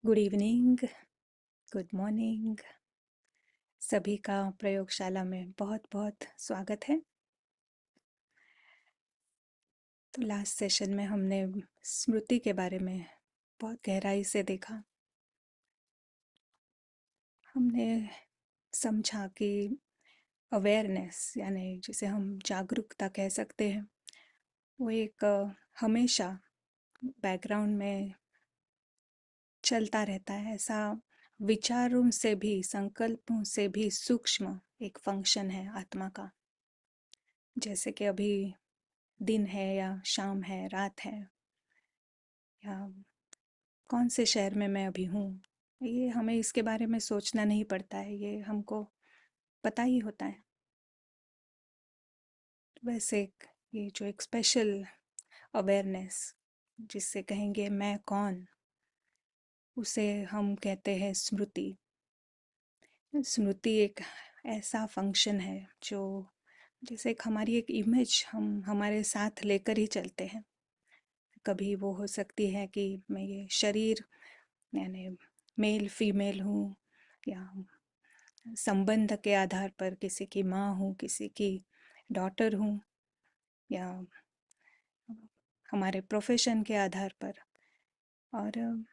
Good evening, good morning. सभी का प्रयोगशाला में बहुत बहुत स्वागत है। तो लास्ट सेशन में हमने स्मृति के बारे में बहुत गहराई से देखा। हमने समझा कि अवेयरनेस यानी जिसे हम जागरूकता कह सकते हैं, वो एक हमेशा बैकग्राउंड में चलता रहता है। ऐसा विचारों से भी, संकल्पों से भी सूक्ष्म एक फंक्शन है आत्मा का। जैसे कि अभी दिन है या शाम है, रात है, या कौन से शहर में मैं अभी हूँ, ये हमें इसके बारे में सोचना नहीं पड़ता है, ये हमको पता ही होता है। वैसे ये जो एक स्पेशल अवेयरनेस, जिससे कहेंगे मैं कौन, उसे हम कहते हैं स्मृति। स्मृति एक ऐसा फंक्शन है जो जैसे एक हमारी एक इमेज हम हमारे साथ लेकर ही चलते हैं। कभी वो हो सकती है कि मैं ये शरीर यानी मेल फीमेल हूँ, या संबंध के आधार पर किसी की माँ हूँ, किसी की डॉटर हूँ, या हमारे प्रोफेशन के आधार पर। और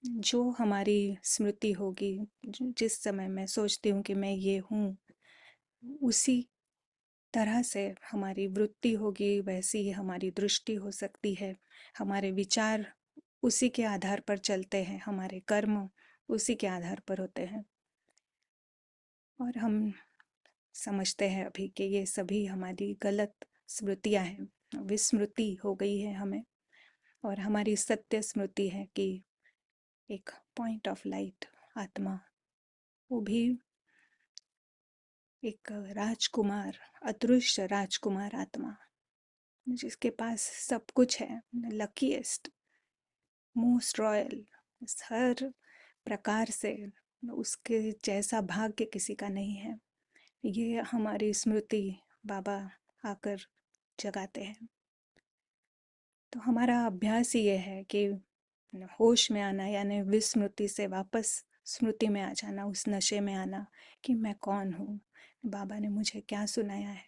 जो हमारी स्मृति होगी, जिस समय मैं सोचती हूँ कि मैं ये हूँ, उसी तरह से हमारी वृत्ति होगी, वैसी ही हमारी दृष्टि हो सकती है। हमारे विचार उसी के आधार पर चलते हैं, हमारे कर्म उसी के आधार पर होते हैं। और हम समझते हैं अभी कि ये सभी हमारी गलत स्मृतियाँ हैं, विस्मृति हो गई है हमें। और हमारी सत्य स्मृति है कि एक पॉइंट ऑफ लाइट आत्मा, वो भी एक राजकुमार, अदृश्य राजकुमार आत्मा, जिसके पास सब कुछ है, लकीएस्ट, मोस्ट रॉयल, हर प्रकार से उसके जैसा भाग्य किसी का नहीं है। ये हमारी स्मृति बाबा आकर जगाते हैं। तो हमारा अभ्यास ये है कि होश में आना, यानी विस्मृति से वापस स्मृति में आ जाना, उस नशे में आना कि मैं कौन हूँ, बाबा ने मुझे क्या सुनाया है,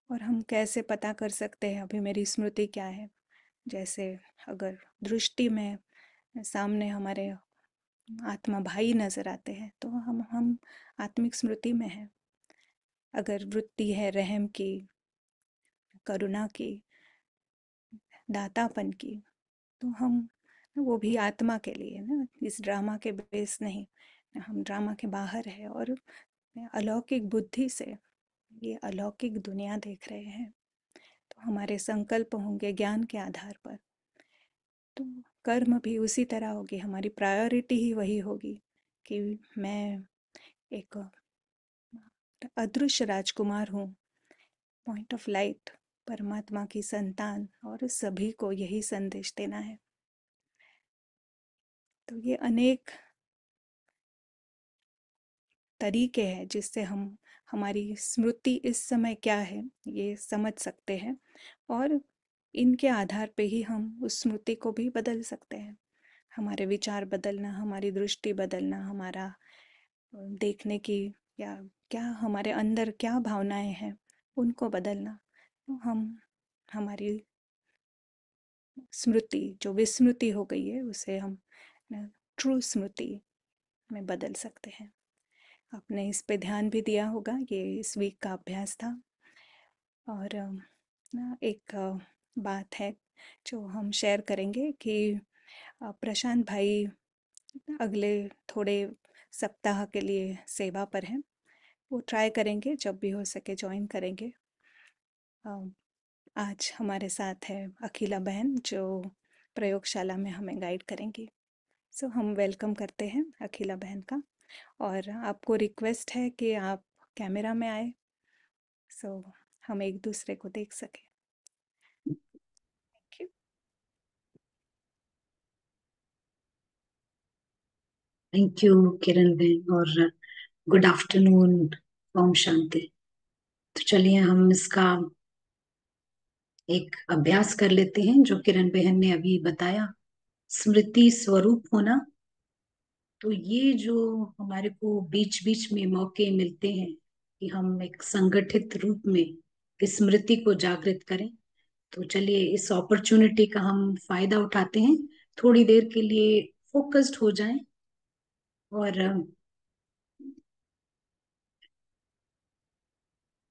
और हम कैसे पता कर सकते हैं अभी मेरी स्मृति क्या है। जैसे अगर दृष्टि में सामने हमारे आत्मा भाई नजर आते हैं तो हम आत्मिक स्मृति में हैं। अगर वृत्ति है रहम की, करुणा की, दातापन की, तो हम वो भी आत्मा के लिए ना, इस ड्रामा के बेस नहीं, हम ड्रामा के बाहर है और अलौकिक बुद्धि से ये अलौकिक दुनिया देख रहे हैं। तो हमारे संकल्प होंगे ज्ञान के आधार पर, तो कर्म भी उसी तरह होगी, हमारी प्रायोरिटी ही वही होगी कि मैं एक अदृश्य राजकुमार हूँ, पॉइंट ऑफ लाइट, परमात्मा की संतान, और सभी को यही संदेश देना है। तो ये अनेक तरीके हैं जिससे हम हमारी स्मृति इस समय क्या है ये समझ सकते हैं, और इनके आधार पे ही हम उस स्मृति को भी बदल सकते हैं। हमारे विचार बदलना, हमारी दृष्टि बदलना, हमारा देखने की, या क्या हमारे अंदर क्या भावनाएं हैं उनको बदलना, तो हम हमारी स्मृति जो विस्मृति हो गई है उसे हम ट्रू स्मृति में बदल सकते हैं। आपने इस पे ध्यान भी दिया होगा, ये इस वीक का अभ्यास था। और एक बात है जो हम शेयर करेंगे कि प्रशांत भाई अगले थोड़े सप्ताह के लिए सेवा पर हैं। वो ट्राई करेंगे जब भी हो सके ज्वाइन करेंगे। आज हमारे साथ है अखिला बहन जो प्रयोगशाला में हमें गाइड करेंगी। सो हम वेलकम करते हैं अखिला बहन का, और आपको रिक्वेस्ट है कि आप कैमरा में आए, सो हम एक दूसरे को देख सकें। Thank you. थैंक यू किरण बहन, और गुड आफ्टरनून, ओम शांति। तो चलिए हम इसका एक अभ्यास कर लेते हैं जो किरण बहन ने अभी बताया। स्मृति स्वरूप होना। तो ये जो हमारे को बीच बीच में मौके मिलते हैं कि हम एक संगठित रूप में इस स्मृति को जागृत करें, तो चलिए इस अपॉर्चुनिटी का हम फायदा उठाते हैं। थोड़ी देर के लिए फोकस्ड हो जाएं और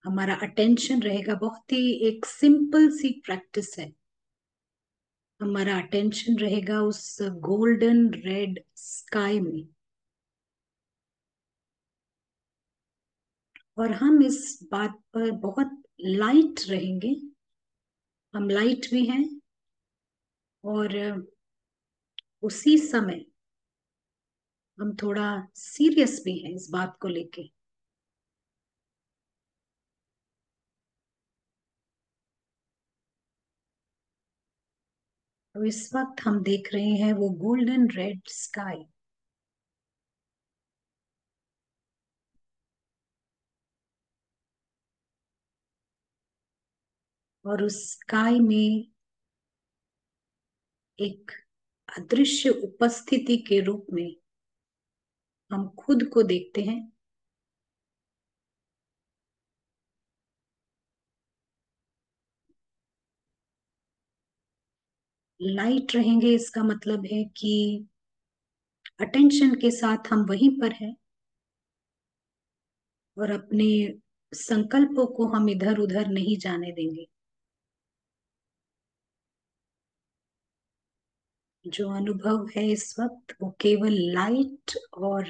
हमारा अटेंशन रहेगा, बहुत ही एक सिंपल सी प्रैक्टिस है। हमारा अटेंशन रहेगा उस गोल्डन रेड स्काई में, और हम इस बात पर बहुत लाइट रहेंगे। हम लाइट भी हैं और उसी समय हम थोड़ा सीरियस भी हैं इस बात को लेके। तो इस वक्त हम देख रहे हैं वो गोल्डन रेड स्काई, और उस स्काई में एक अदृश्य उपस्थिति के रूप में हम खुद को देखते हैं। लाइट रहेंगे इसका मतलब है कि अटेंशन के साथ हम वहीं पर हैं, और अपने संकल्पों को हम इधर उधर नहीं जाने देंगे। जो अनुभव है इस वक्त वो केवल लाइट और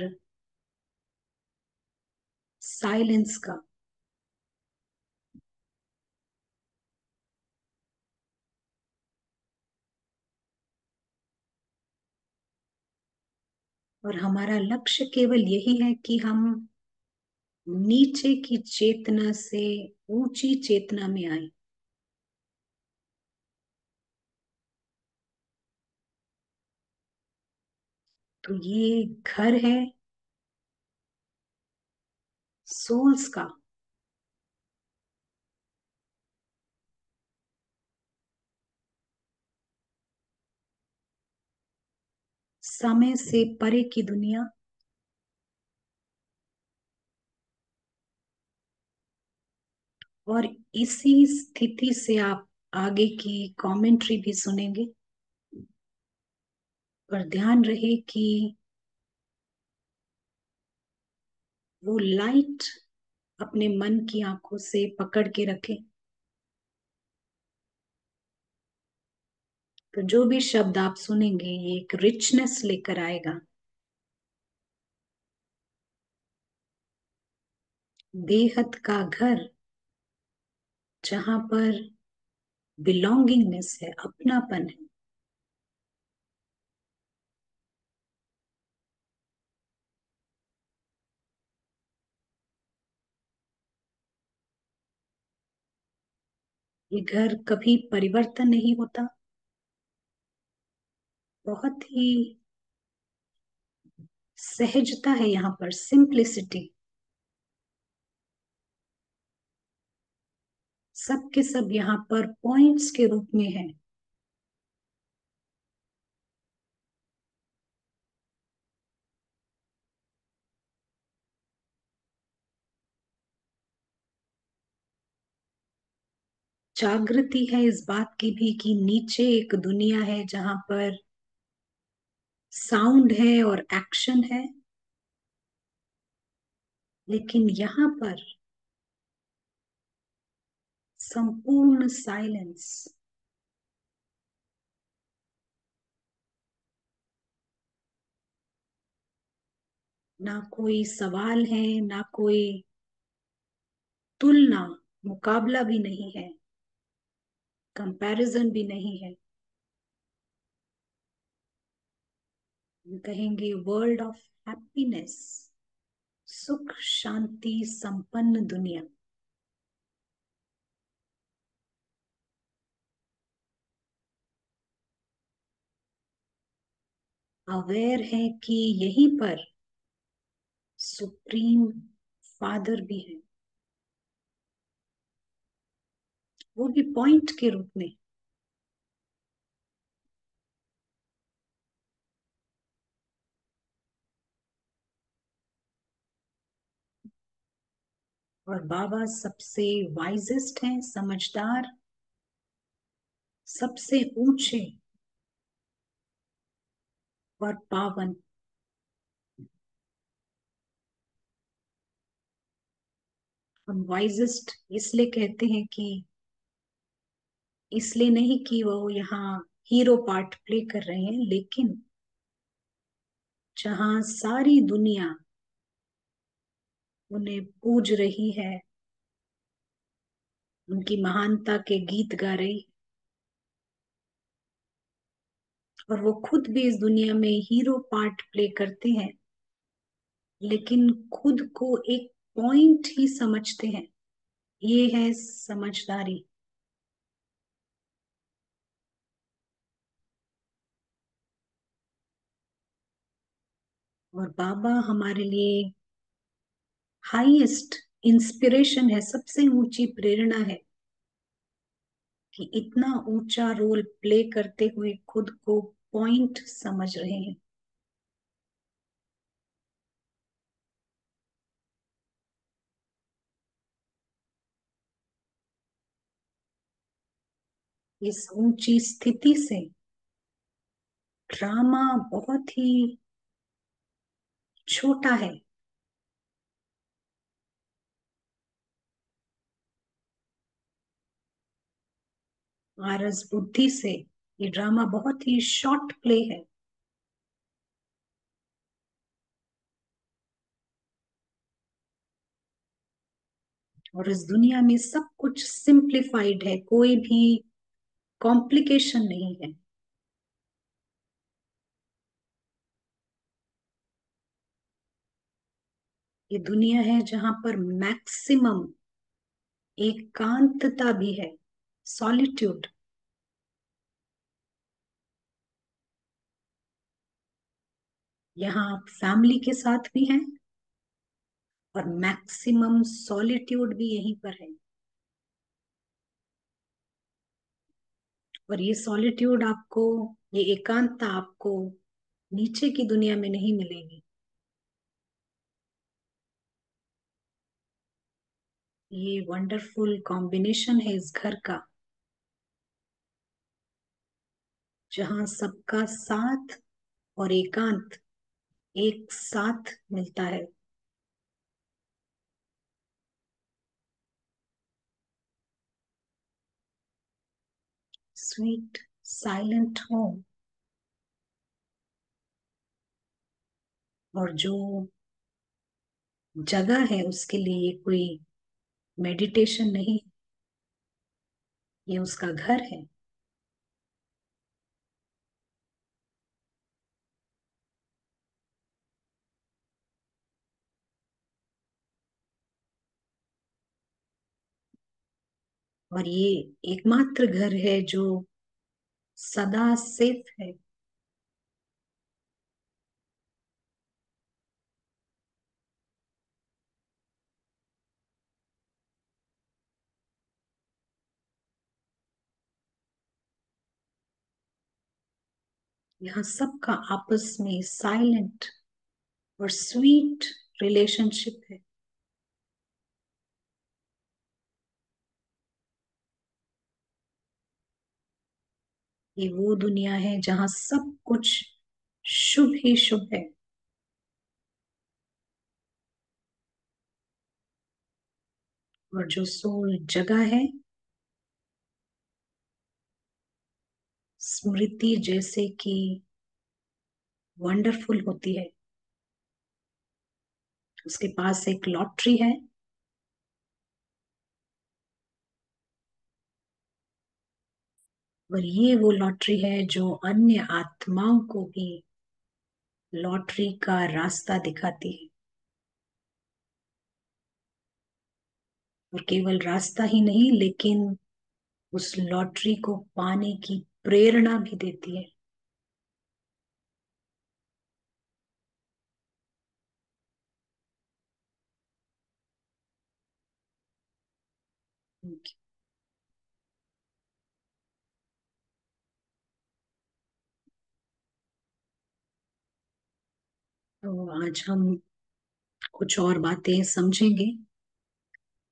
साइलेंस का। और हमारा लक्ष्य केवल यही है कि हम नीचे की चेतना से ऊंची चेतना में आए। तो ये घर है सोल्स का। समय से परे की दुनिया। और इसी स्थिति से आप आगे की कमेंट्री भी सुनेंगे। पर ध्यान रहे कि वो लाइट अपने मन की आंखों से पकड़ के रखें। तो जो भी शब्द आप सुनेंगे ये एक रिचनेस लेकर आएगा। बेहद का घर, जहां पर बिलोंगिंगनेस है, अपनापन है। ये घर कभी परिवर्तन नहीं होता। बहुत ही सहजता है यहाँ पर, सिंप्लिसिटी। सब के सब यहाँ पर पॉइंट्स के रूप में है। जागृति है इस बात की भी कि नीचे एक दुनिया है जहां पर साउंड है और एक्शन है, लेकिन यहाँ पर संपूर्ण साइलेंस। ना कोई सवाल है, ना कोई तुलना, मुकाबला भी नहीं है, कंपैरिजन भी नहीं है। हम कहेंगे वर्ल्ड ऑफ हैप्पीनेस, सुख शांति संपन्न दुनिया। अवेयर है कि यहीं पर सुप्रीम फादर भी है, वो भी पॉइंट के रूप में। और बाबा सबसे वाइजेस्ट हैं, समझदार, सबसे ऊंचे और पावन। हम वाइजेस्ट इसलिए कहते हैं कि इसलिए नहीं कि वो यहाँ हीरो पार्ट प्ले कर रहे हैं, लेकिन जहाँ सारी दुनिया उन्हें पूज रही है, उनकी महानता के गीत गा रही, और वो खुद भी इस दुनिया में हीरो पार्ट प्ले करते हैं, लेकिन खुद को एक पॉइंट ही समझते हैं। ये है समझदारी। और बाबा हमारे लिए हाईएस्ट इंस्पिरेशन है, सबसे ऊंची प्रेरणा है कि इतना ऊंचा रोल प्ले करते हुए खुद को पॉइंट समझ रहे हैं। इस ऊंची स्थिति से ड्रामा बहुत ही छोटा है। आरस बुद्धि से ये ड्रामा बहुत ही शॉर्ट प्ले है। और इस दुनिया में सब कुछ सिंप्लीफाइड है, कोई भी कॉम्प्लिकेशन नहीं है। ये दुनिया है जहां पर मैक्सिमम एकांतता भी है, सॉलिट्यूड। यहाँ आप फैमिली के साथ भी हैं, और मैक्सिमम सॉलिट्यूड भी यहीं पर है। और ये सॉलिट्यूड आपको, ये एकांतता आपको नीचे की दुनिया में नहीं मिलेगी। ये वंडरफुल कॉम्बिनेशन है इस घर का, जहां सबका साथ और एकांत एक साथ मिलता है। Sweet silent home. और जो जगह है उसके लिए ये कोई मेडिटेशन नहीं, ये उसका घर है। और ये एकमात्र घर है जो सदा सेफ है। यहाँ सबका आपस में साइलेंट और स्वीट रिलेशनशिप है। ये वो दुनिया है जहाँ सब कुछ शुभ ही शुभ है। और जो सोल जगह है, स्मृति जैसे कि वंडरफुल होती है। उसके पास एक लॉटरी है, और ये वो लॉटरी है जो अन्य आत्माओं को भी लॉटरी का रास्ता दिखाती है। और केवल रास्ता ही नहीं, लेकिन उस लॉटरी को पाने की प्रेरणा भी देती है। तो आज हम कुछ और बातें समझेंगे।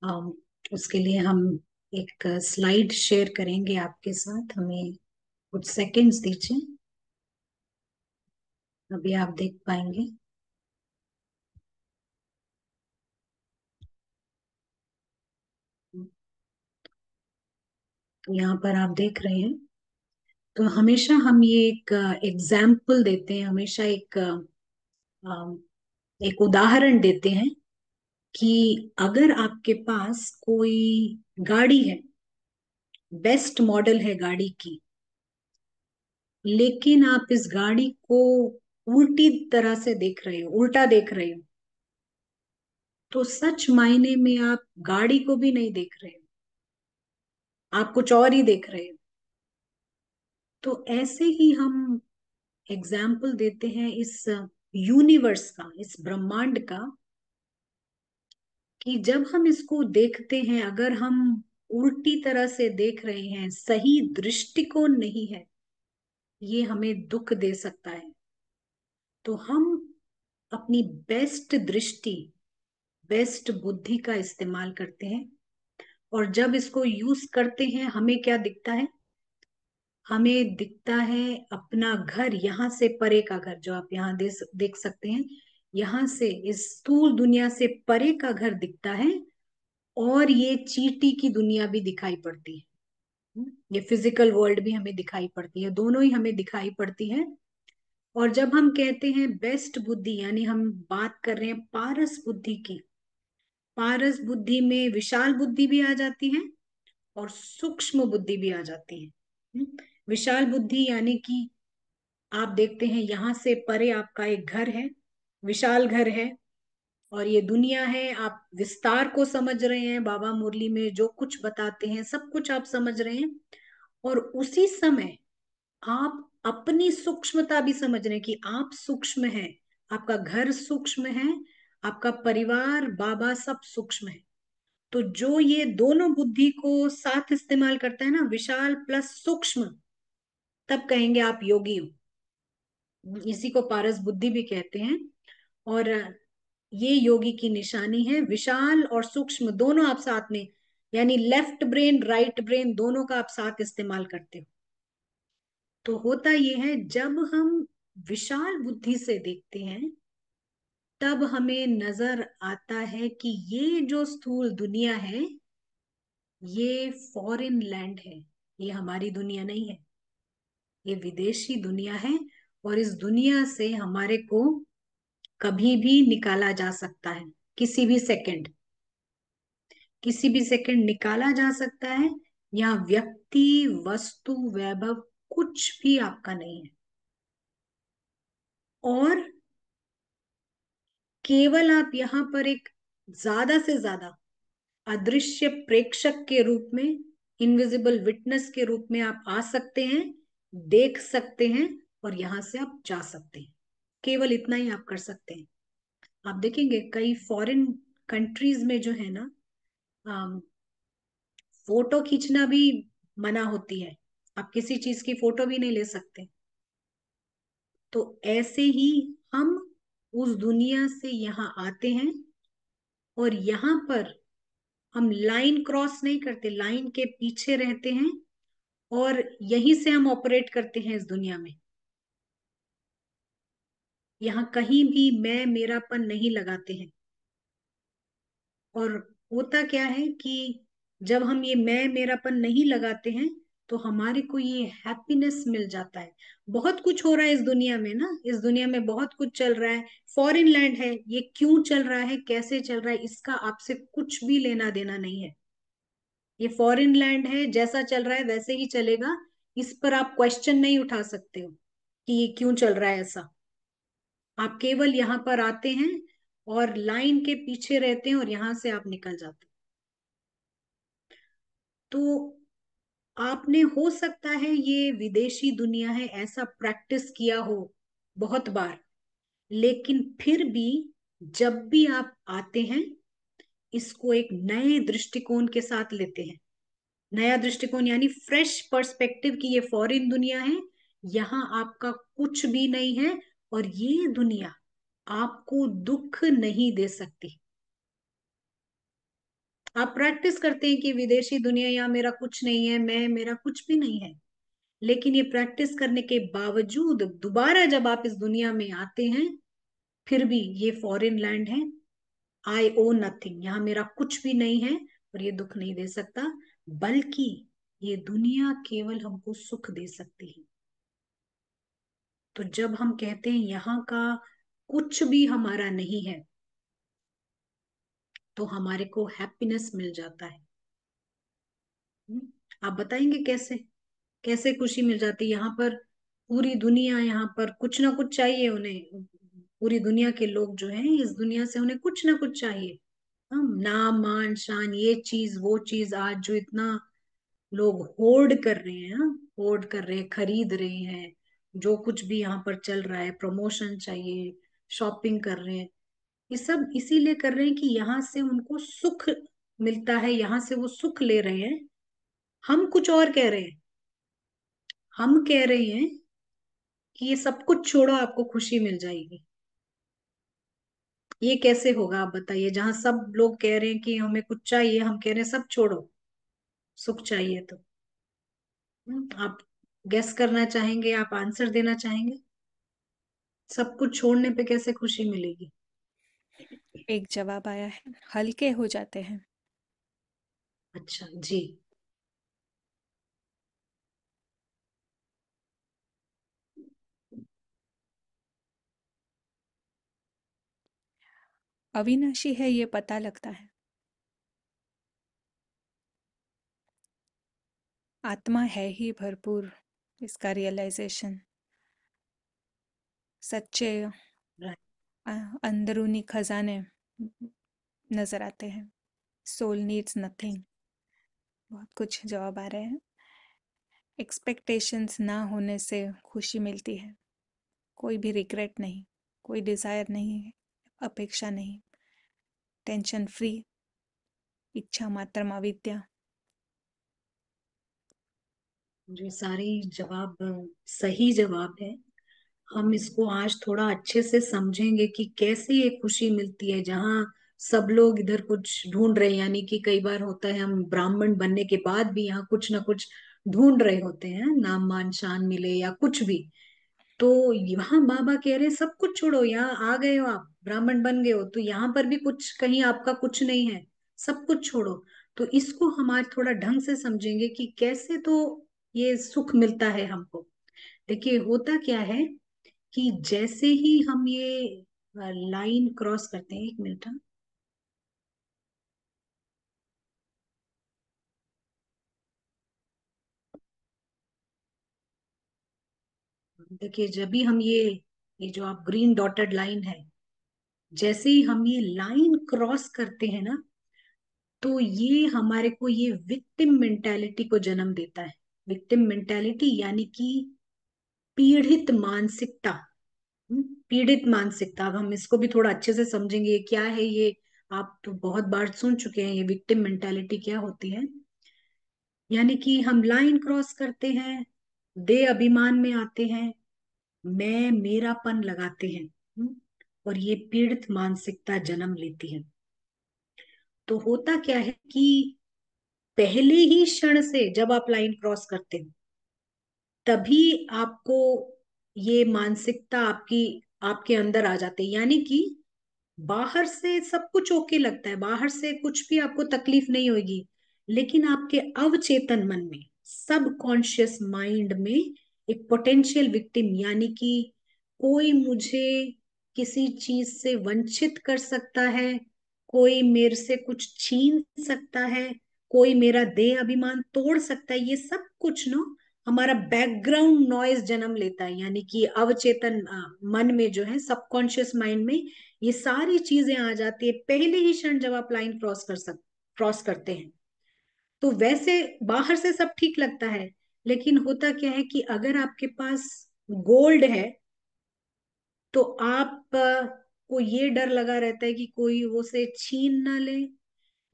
अम, उसके लिए हम एक स्लाइड शेयर करेंगे आपके साथ, हमें कुछ सेकंड्स दीजिए, अभी आप देख पाएंगे। तो यहाँ पर आप देख रहे हैं, तो हमेशा हम ये एक एग्जाम्पल देते हैं, हमेशा एक उदाहरण देते हैं कि अगर आपके पास कोई गाड़ी है, बेस्ट मॉडल है गाड़ी की, लेकिन आप इस गाड़ी को उल्टी तरह से देख रहे हो, उल्टा देख रहे हो, तो सच मायने में आप गाड़ी को भी नहीं देख रहे हो, आप कुछ और ही देख रहे हो। तो ऐसे ही हम एग्जाम्पल देते हैं इस यूनिवर्स का, इस ब्रह्मांड का, कि जब हम इसको देखते हैं, अगर हम उल्टी तरह से देख रहे हैं, सही दृष्टिकोण नहीं है, ये हमें दुख दे सकता है। तो हम अपनी बेस्ट दृष्टि, बेस्ट बुद्धि का इस्तेमाल करते हैं, और जब इसको यूज करते हैं हमें क्या दिखता है? हमें दिखता है अपना घर, यहाँ से परे का घर, जो आप यहाँ देख सकते हैं, यहाँ से, इस स्थूल दुनिया से परे का घर दिखता है, और ये चींटी की दुनिया भी दिखाई पड़ती है। ये फिजिकल वर्ल्ड भी हमें दिखाई पड़ती है, दोनों ही हमें दिखाई पड़ती है। और जब हम कहते हैं बेस्ट बुद्धि, यानी हम बात कर रहे हैं पारस बुद्धि की, पारस बुद्धि में विशाल बुद्धि भी आ जाती है और सूक्ष्म बुद्धि भी आ जाती है। विशाल बुद्धि यानी कि आप देखते हैं यहाँ से परे आपका एक घर है, विशाल घर है, और ये दुनिया है, आप विस्तार को समझ रहे हैं, बाबा मुरली में जो कुछ बताते हैं सब कुछ आप समझ रहे हैं, और उसी समय आप अपनी सूक्ष्मता भी समझ रहे हैं कि आप सूक्ष्म हैं, आपका घर सूक्ष्म है, आपका परिवार, बाबा, सब सूक्ष्म है। तो जो ये दोनों बुद्धि को साथ इस्तेमाल करता है ना, विशाल प्लस सूक्ष्म, तब कहेंगे आप योगी हो। इसी को पारस बुद्धि भी कहते हैं। और ये योगी की निशानी है, विशाल और सूक्ष्म दोनों आप साथ में, यानी लेफ्ट ब्रेन राइट ब्रेन दोनों का आप साथ इस्तेमाल करते हो। तो होता ये है, जब हम विशाल बुद्धि से देखते हैं, तब हमें नजर आता है कि ये जो स्थूल दुनिया है, ये फॉरेन लैंड है, ये हमारी दुनिया नहीं है, ये विदेशी दुनिया है। और इस दुनिया से हमारे को कभी भी निकाला जा सकता है, किसी भी सेकंड, किसी भी सेकंड निकाला जा सकता है। यहाँ व्यक्ति, वस्तु, वैभव कुछ भी आपका नहीं है, और केवल आप यहाँ पर एक ज्यादा से ज्यादा अदृश्य प्रेक्षक के रूप में, इनविजिबल विटनेस के रूप में आप आ सकते हैं, देख सकते हैं, और यहां से आप जा सकते हैं। केवल इतना ही आप कर सकते हैं। आप देखेंगे कई फॉरेन कंट्रीज में जो है ना, फोटो खींचना भी मना होती है, आप किसी चीज की फोटो भी नहीं ले सकते। तो ऐसे ही हम उस दुनिया से यहाँ आते हैं, और यहाँ पर हम लाइन क्रॉस नहीं करते, लाइन के पीछे रहते हैं, और यहीं से हम ऑपरेट करते हैं इस दुनिया में। यहाँ कहीं भी मैं मेरापन नहीं लगाते हैं। और होता क्या है कि जब हम ये मैं मेरापन नहीं लगाते हैं, तो हमारे को ये हैप्पीनेस मिल जाता है। बहुत कुछ हो रहा है इस दुनिया में ना, इस दुनिया में बहुत कुछ चल रहा है, फॉरेन लैंड है, ये क्यों चल रहा है, कैसे चल रहा है, इसका आपसे कुछ भी लेना देना नहीं है। ये फॉरेन लैंड है, जैसा चल रहा है वैसे ही चलेगा, इस पर आप क्वेश्चन नहीं उठा सकते हो कि ये क्यों चल रहा है ऐसा। आप केवल यहाँ पर आते हैं और लाइन के पीछे रहते हैं, और यहां से आप निकल जाते हैं। तो आपने, हो सकता है ये विदेशी दुनिया है, ऐसा प्रैक्टिस किया हो बहुत बार, लेकिन फिर भी जब भी आप आते हैं, इसको एक नए दृष्टिकोण के साथ लेते हैं। नया दृष्टिकोण यानी फ्रेश पर्सपेक्टिव की ये फॉरेन दुनिया है, यहाँ आपका कुछ भी नहीं है, और ये दुनिया आपको दुख नहीं दे सकती। आप प्रैक्टिस करते हैं कि विदेशी दुनिया, यहाँ मेरा कुछ नहीं है, मैं मेरा कुछ भी नहीं है। लेकिन ये प्रैक्टिस करने के बावजूद दोबारा जब आप इस दुनिया में आते हैं, फिर भी ये फॉरेन लैंड है। आई ओ नथिंग, यहाँ मेरा कुछ भी नहीं है और ये दुख नहीं दे सकता, बल्कि ये दुनिया केवल हमको सुख दे सकती है। तो जब हम कहते हैं यहाँ का कुछ भी हमारा नहीं है, तो हमारे को हैप्पीनेस मिल जाता है। हम्म, आप बताएंगे कैसे, कैसे खुशी मिल जाती है यहाँ पर? पूरी दुनिया, यहाँ पर कुछ ना कुछ चाहिए उन्हें। पूरी दुनिया के लोग जो हैं इस दुनिया से, उन्हें कुछ ना कुछ चाहिए। हम नाम मान शान, ये चीज वो चीज, आज जो इतना लोग होर्ड कर रहे हैं, होर्ड कर रहे हैं, खरीद रहे हैं, जो कुछ भी यहाँ पर चल रहा है, प्रमोशन चाहिए, शॉपिंग कर रहे हैं, ये सब इसीलिए कर रहे हैं कि यहाँ से उनको सुख मिलता है, यहाँ से वो सुख ले रहे हैं। हम कुछ और कह रहे हैं, हम कह रहे हैं कि ये सब कुछ छोड़ो, आपको खुशी मिल जाएगी। ये कैसे होगा आप बताइए? जहां सब लोग कह रहे हैं कि हमें कुछ चाहिए, हम कह रहे हैं सब छोड़ो, सुख चाहिए तो। आप गेस करना चाहेंगे, आप आंसर देना चाहेंगे? सब कुछ छोड़ने पे कैसे खुशी मिलेगी? एक जवाब आया है, हल्के हो जाते हैं। अच्छा जी। अविनाशी है ये पता लगता है। आत्मा है ही भरपूर, इसका रियलाइजेशन। सच्चे राइट। अंदरूनी खजाने नजर आते हैं। Soul needs nothing. बहुत कुछ जवाब आ रहे हैं। एक्सपेक्टेशंस ना होने से खुशी मिलती है। कोई भी रिग्रेट नहीं, कोई डिज़ायर नहीं, अपेक्षा नहीं, टेंशन फ्री, इच्छा मात्र अविद्या। जो सारे जवाब सही जवाब है। हम इसको आज थोड़ा अच्छे से समझेंगे कि कैसे ये खुशी मिलती है, जहाँ सब लोग इधर कुछ ढूंढ रहे हैं। यानी कि कई बार होता है हम ब्राह्मण बनने के बाद भी यहाँ कुछ ना कुछ ढूंढ रहे होते हैं, नाम मान शान मिले या कुछ भी। तो यहाँ बाबा कह रहे हैं सब कुछ छोड़ो, यहाँ आ गए हो, आप ब्राह्मण बन गए हो, तो यहाँ पर भी कुछ, कहीं आपका कुछ नहीं है, सब कुछ छोड़ो। तो इसको हम आज थोड़ा ढंग से समझेंगे कि कैसे तो ये सुख मिलता है हमको। देखिए होता क्या है कि जैसे ही हम ये लाइन क्रॉस करते हैं, एक मिनट, हाँ। देखिए जब भी हम ये जो आप ग्रीन डॉटेड लाइन है, जैसे ही हम ये लाइन क्रॉस करते हैं ना, तो ये हमारे को ये विक्टिम मेंटालिटी को जन्म देता है। विक्टिम मेंटालिटी यानी कि पीड़ित मानसिकता। पीड़ित मानसिकता, अब हम इसको भी थोड़ा अच्छे से समझेंगे ये क्या है। ये आप तो बहुत बार सुन चुके हैं, ये विक्टिम मेंटालिटी क्या होती है। यानी कि हम लाइन क्रॉस करते हैं, दे अभिमान में आते हैं, मैं मेरापन लगाते हैं, और ये पीड़ित मानसिकता जन्म लेती है। तो होता क्या है कि पहले ही क्षण से जब आप लाइन क्रॉस करते हो, तभी आपको ये मानसिकता आपकी, आपके अंदर आ जाती है। यानी कि बाहर से सब कुछ ओके लगता है, बाहर से कुछ भी आपको तकलीफ नहीं होगी, लेकिन आपके अवचेतन मन में, सब कॉन्शियस माइंड में एक पोटेंशियल विक्टिम, यानी कि कोई मुझे किसी चीज से वंचित कर सकता है, कोई मेरे से कुछ छीन सकता है, कोई मेरा देह अभिमान तोड़ सकता है, ये सब कुछ ना हमारा बैकग्राउंड नॉइज जन्म लेता है। यानी कि अवचेतन मन में जो है, सबकॉन्शियस माइंड में ये सारी चीजें आ जाती है पहले ही क्षण जब आप लाइन क्रॉस करते हैं। तो वैसे बाहर से सब ठीक लगता है, लेकिन होता क्या है कि अगर आपके पास गोल्ड है, तो आप को ये डर लगा रहता है कि कोई वो से छीन ना ले,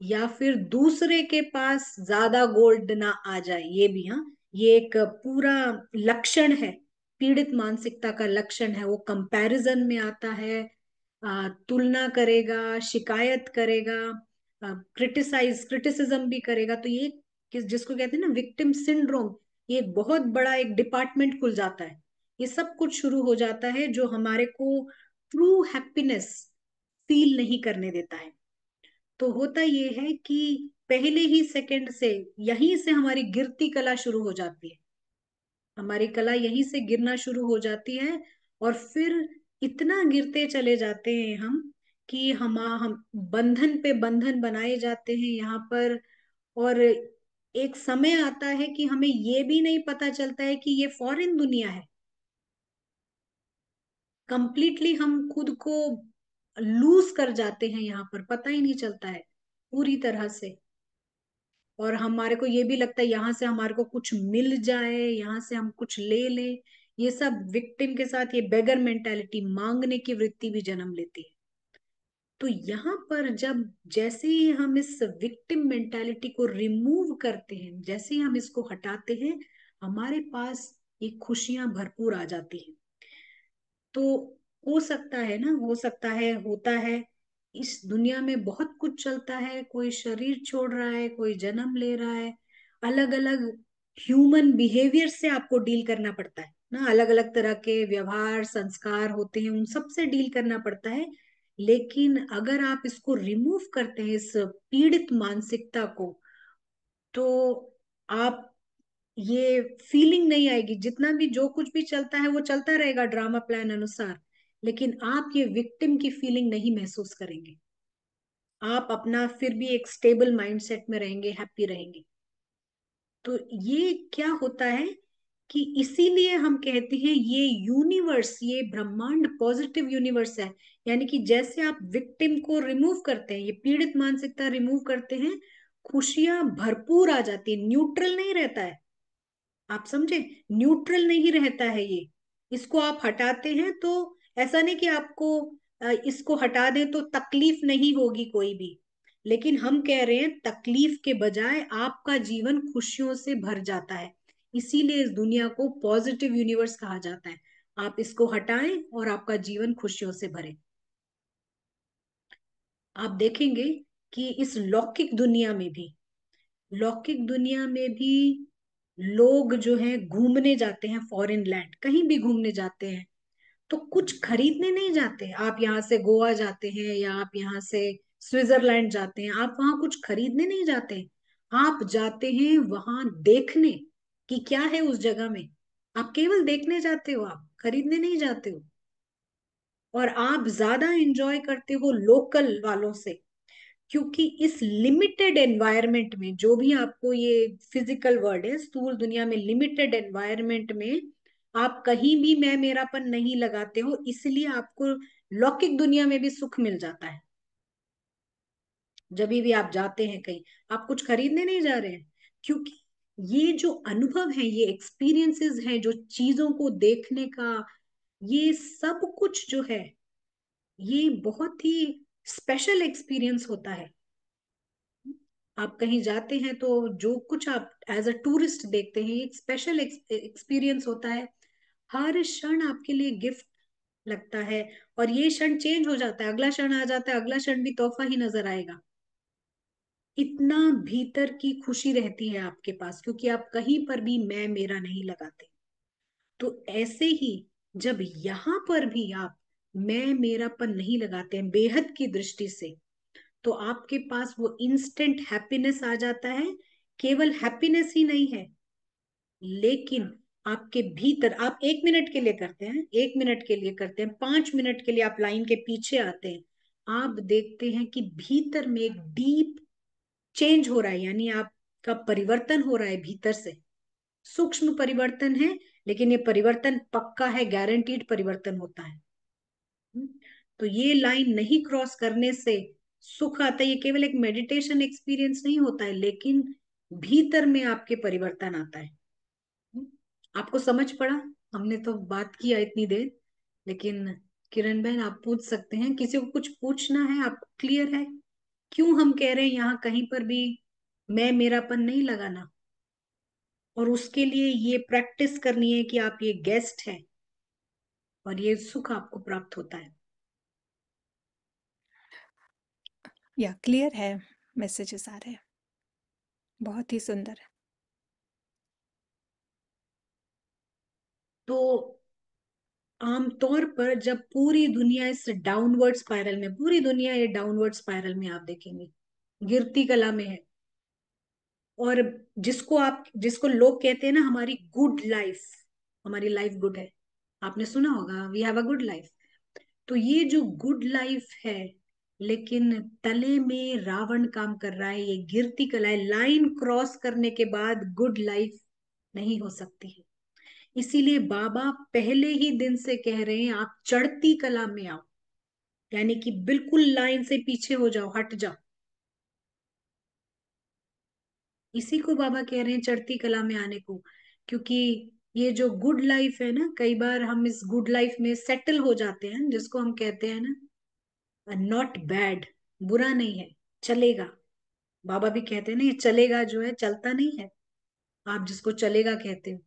या फिर दूसरे के पास ज्यादा गोल्ड ना आ जाए, ये भी, हाँ, ये एक पूरा लक्षण है, पीड़ित मानसिकता का लक्षण है। वो कंपैरिजन में आता है, तुलना करेगा, शिकायत करेगा, क्रिटिसिज्म भी करेगा, तो ये जिसको कहते हैं ना विक्टिम सिंड्रोम, ये एक बहुत बड़ा एक डिपार्टमेंट खुल जाता है। ये सब कुछ शुरू हो जाता है जो हमारे को ट्रू हैप्पीनेस फील नहीं करने देता है। तो होता ये है कि पहले ही सेकंड से यहीं से हमारी गिरती कला शुरू हो जाती है, हमारी कला यहीं से गिरना शुरू हो जाती है। और फिर इतना गिरते चले जाते हैं हम कि हम बंधन पे बंधन बनाए जाते हैं यहाँ पर। और एक समय आता है कि हमें ये भी नहीं पता चलता है कि ये फॉरेन दुनिया है। कंप्लीटली हम खुद को लूज कर जाते हैं यहाँ पर, पता ही नहीं चलता है पूरी तरह से। और हमारे को ये भी लगता है यहाँ से हमारे को कुछ मिल जाए, यहाँ से हम कुछ ले लें। ये सब विक्टिम के साथ ये बेगर मेंटालिटी, मांगने की वृत्ति भी जन्म लेती है। तो यहाँ पर जब जैसे ही हम इस विक्टिम मेंटालिटी को रिमूव करते हैं, जैसे ही हम इसको हटाते हैं, हमारे पास ये खुशियां भरपूर आ जाती हैं। तो हो सकता है ना, हो सकता है, होता है, इस दुनिया में बहुत कुछ चलता है, कोई शरीर छोड़ रहा है, कोई जन्म ले रहा है, अलग अलग ह्यूमन बिहेवियर से आपको डील करना पड़ता है ना, अलग अलग तरह के व्यवहार संस्कार होते हैं, उन सब से डील करना पड़ता है। लेकिन अगर आप इसको रिमूव करते हैं, इस पीड़ित मानसिकता को, तो आप ये फीलिंग नहीं आएगी। जितना भी जो कुछ भी चलता है वो चलता रहेगा ड्रामा प्लान अनुसार, लेकिन आप ये विक्टिम की फीलिंग नहीं महसूस करेंगे। आप अपना फिर भी एक स्टेबल माइंडसेट में रहेंगे, हैप्पी रहेंगे। तो ये क्या होता है कि इसीलिए हम कहते हैं ये यूनिवर्स, ये ब्रह्मांड पॉजिटिव यूनिवर्स है। यानी कि जैसे आप विक्टिम को रिमूव करते हैं, ये पीड़ित मानसिकता रिमूव करते हैं, खुशियां भरपूर आ जाती है, न्यूट्रल नहीं रहता है। आप समझे, न्यूट्रल नहीं रहता है ये। इसको आप हटाते हैं तो ऐसा नहीं कि आपको इसको हटा दें तो तकलीफ नहीं होगी कोई भी, लेकिन हम कह रहे हैं तकलीफ के बजाय आपका जीवन खुशियों से भर जाता है। इसीलिए इस दुनिया को पॉजिटिव यूनिवर्स कहा जाता है। आप इसको हटाएं और आपका जीवन खुशियों से भरे। आप देखेंगे कि इस लौकिक दुनिया में भी, लौकिक दुनिया में भी लोग जो हैं घूमने जाते हैं, फॉरेन लैंड कहीं भी घूमने जाते हैं, तो कुछ खरीदने नहीं जाते। आप यहाँ से गोवा जाते हैं या आप यहाँ से स्विट्जरलैंड जाते हैं, आप वहां कुछ खरीदने नहीं जाते। आप जाते हैं वहां देखने कि क्या है उस जगह में। आप केवल देखने जाते हो, आप खरीदने नहीं जाते हो। और आप ज्यादा एंजॉय करते हो लोकल वालों से, क्योंकि इस लिमिटेड एनवायरनमेंट में, जो भी आपको ये फिजिकल वर्ल्ड है, स्थूल दुनिया में, लिमिटेड एनवायरनमेंट में आप कहीं भी मैं मेरापन नहीं लगाते हो, इसलिए आपको लौकिक दुनिया में भी सुख मिल जाता है। जब भी आप जाते हैं कहीं, आप कुछ खरीदने नहीं जा रहे हैं, क्योंकि ये जो अनुभव है, ये एक्सपीरियंसेस हैं, जो चीजों को देखने का, ये सब कुछ जो है, ये बहुत ही स्पेशल एक्सपीरियंस होता है। आप कहीं जाते हैं तो जो कुछ आप एज अ टूरिस्ट देखते हैं, एक स्पेशल एक्सपीरियंस होता है। हर क्षण आपके लिए गिफ्ट लगता है, और ये क्षण चेंज हो जाता है, अगला क्षण आ जाता है, अगला क्षण भी तोहफा ही नजर आएगा। इतना भीतर की खुशी रहती है आपके पास, क्योंकि आप कहीं पर भी मैं मेरा नहीं लगाते। तो ऐसे ही जब यहाँ पर भी आप मैं मेरापन नहीं लगाते हैं बेहद की दृष्टि से, तो आपके पास वो इंस्टेंट हैप्पीनेस आ जाता है। केवल हैप्पीनेस ही नहीं है, लेकिन आपके भीतर, आप 1 मिनट के लिए करते हैं, 1 मिनट के लिए करते हैं, 5 मिनट के लिए आप लाइन के पीछे आते हैं, आप देखते हैं कि भीतर में एक डीप चेंज हो रहा है, यानी आपका परिवर्तन हो रहा है भीतर से। सूक्ष्म परिवर्तन है, लेकिन ये परिवर्तन पक्का है, गारंटीड परिवर्तन होता है। हम्म, तो ये लाइन नहीं क्रॉस करने से सुख आता है। ये केवल एक मेडिटेशन एक्सपीरियंस नहीं होता है, लेकिन भीतर में आपके परिवर्तन आता है। हम्म, आपको समझ पड़ा? हमने तो बात किया इतनी देर, लेकिन किरण बहन आप पूछ सकते हैं, किसी को कुछ पूछना है, आप क्लियर है क्यों हम कह रहे हैं यहाँ कहीं पर भी मैं मेरापन नहीं लगाना? और उसके लिए ये प्रैक्टिस करनी है कि आप ये गेस्ट हैं और ये सुख आपको प्राप्त होता है। या क्लियर है। मैसेजेस आ रहे हैं। बहुत ही सुंदर है। तो आमतौर पर जब पूरी दुनिया इस डाउनवर्ड स्पाइरल में, पूरी दुनिया ये डाउनवर्ड स्पाइरल में आप देखेंगे, गिरती कला में है, और जिसको लोग कहते हैं ना हमारी गुड लाइफ, हमारी लाइफ गुड है, आपने सुना होगा we have a good life. तो ये जो गुड लाइफ है, लेकिन तले में रावण काम कर रहा है, ये गिरती कला है, लाइन क्रॉस करने के बाद गुड लाइफ नहीं हो सकती है। इसीलिए बाबा पहले ही दिन से कह रहे हैं आप चढ़ती कला में आओ, यानी कि बिल्कुल लाइन से पीछे हो जाओ, हट जाओ। इसी को बाबा कह रहे हैं चढ़ती कला में आने को, क्योंकि ये जो गुड लाइफ है ना, कई बार हम इस गुड लाइफ में सेटल हो जाते हैं, जिसको हम कहते हैं ना नॉट बैड, बुरा नहीं है, चलेगा। बाबा भी कहते हैं ना ये चलेगा जो है चलता नहीं है, आप जिसको चलेगा कहते हो।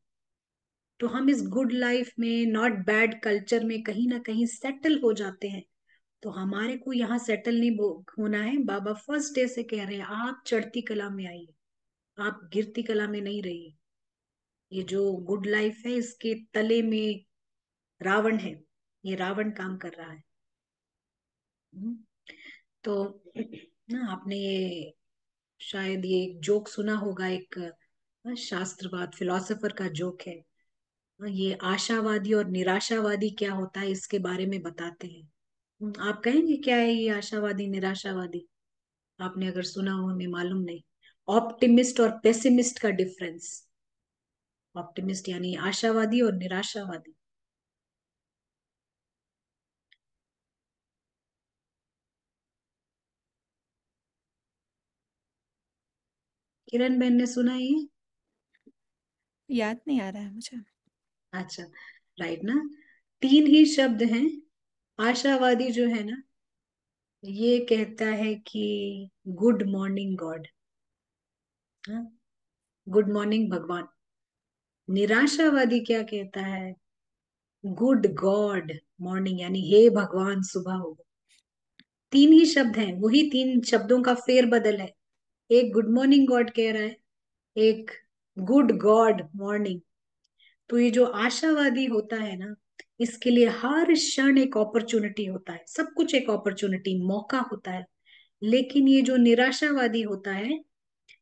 तो हम इस गुड लाइफ में, नॉट बैड कल्चर में कहीं ना कहीं सेटल हो जाते हैं। तो हमारे को यहाँ सेटल नहीं होना है। बाबा फर्स्ट डे से कह रहे हैं आप चढ़ती कला में आइए, आप गिरती कला में नहीं रहिए। ये जो गुड लाइफ है इसके तले में रावण है, ये रावण काम कर रहा है। हम्म। तो ना आपने ये शायद ये एक जोक सुना होगा, एक शास्त्रवाद फिलोसोफर का जोक है। ये आशावादी और निराशावादी क्या होता है इसके बारे में बताते हैं। आप कहेंगे क्या है ये आशावादी निराशावादी? आपने अगर सुना हो, हमें मालूम नहीं। ऑप्टिमिस्ट और पेसिमिस्ट का डिफरेंस। ऑप्टिमिस्ट यानी आशावादी और निराशावादी। किरण बहन ने सुना है ये? याद नहीं आ रहा है मुझे। अच्छा, राइट ना। तीन ही शब्द हैं। आशावादी जो है ना, ये कहता है कि good morning God, good morning भगवान। निराशावादी क्या कहता है? गुड गॉड मॉर्निंग, यानी हे भगवान सुबह हो। तीन ही शब्द हैं, वही तीन शब्दों का फेर बदल है। एक गुड मॉर्निंग गॉड कह रहा है, एक गुड गॉड मॉर्निंग। तो ये जो आशावादी होता है ना, इसके लिए हर क्षण एक अपॉर्चुनिटी होता है, सब कुछ एक अपॉर्चुनिटी, मौका होता है। लेकिन ये जो निराशावादी होता है,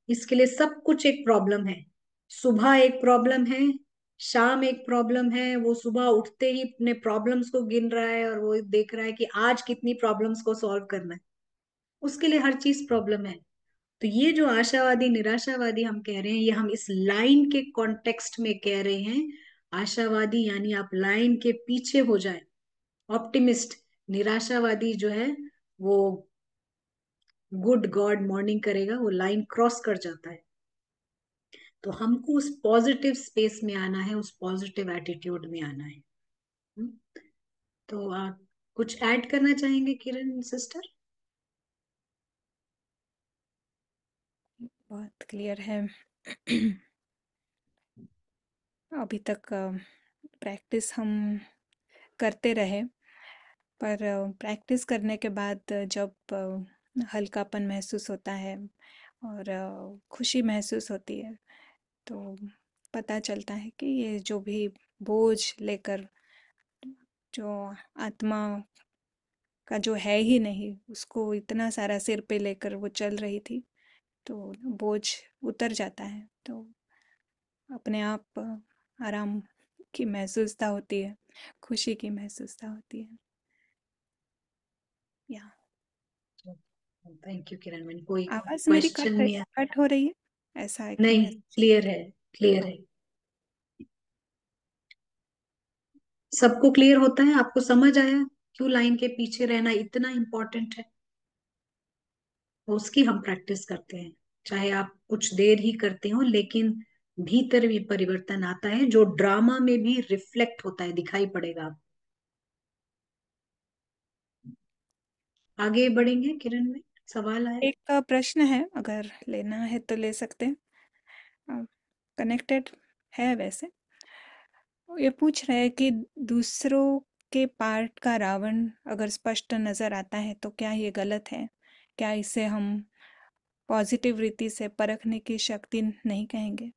इसके लिए सब कुछ एक प्रॉब्लम है। सुबह एक प्रॉब्लम है, शाम एक प्रॉब्लम है, वो सुबह उठते ही अपने प्रॉब्लम्स को गिन रहा है और वो देख रहा है कि आज कितनी प्रॉब्लम्स को सॉल्व करना है, उसके लिए हर चीज प्रॉब्लम है। तो ये जो आशावादी निराशावादी हम कह रहे हैं, ये हम इस लाइन के कॉन्टेक्स्ट में कह रहे हैं। आशावादी यानी आप लाइन के पीछे हो जाए, ऑप्टिमिस्ट। निराशावादी जो है वो गुड गॉड मॉर्निंग करेगा, वो लाइन क्रॉस कर जाता है। तो हमको उस पॉजिटिव स्पेस में आना है, उस पॉजिटिव एटीट्यूड में आना है। हम्म? तो आप कुछ ऐड करना चाहेंगे किरण सिस्टर? बहुत क्लियर है। अभी तक प्रैक्टिस हम करते रहे, पर प्रैक्टिस करने के बाद जब हल्कापन महसूस होता है और खुशी महसूस होती है, तो पता चलता है कि ये जो भी बोझ लेकर, जो आत्मा का जो है ही नहीं, उसको इतना सारा सिर पे लेकर वो चल रही थी, तो बोझ उतर जाता है। तो अपने आप आराम की महसूसता होती है, खुशी की महसूसता होती है। या थैंक यू किरण, मैंने कोई आवाज़ मेरी क्वेश्चन नहीं है। कट हो रही है, ऐसा एक नहीं, मैसेज। क्लियर है, क्लियर है। सबको क्लियर होता है? आपको समझ आया क्यों लाइन के पीछे रहना इतना इम्पोर्टेंट है? उसकी हम प्रैक्टिस करते हैं, चाहे आप कुछ देर ही करते हो, लेकिन भीतर भी परिवर्तन आता है जो ड्रामा में भी रिफ्लेक्ट होता है, दिखाई पड़ेगा आप। आगे बढ़ेंगे किरण में, सवाल आए? एक प्रश्न है, अगर लेना है तो ले सकते हैं, कनेक्टेड है वैसे। ये पूछ रहे हैं कि दूसरों के पार्ट का रावण अगर स्पष्ट नजर आता है तो क्या ये गलत है? क्या इसे हम पॉजिटिव रीति से परखने की शक्ति नहीं कहेंगे?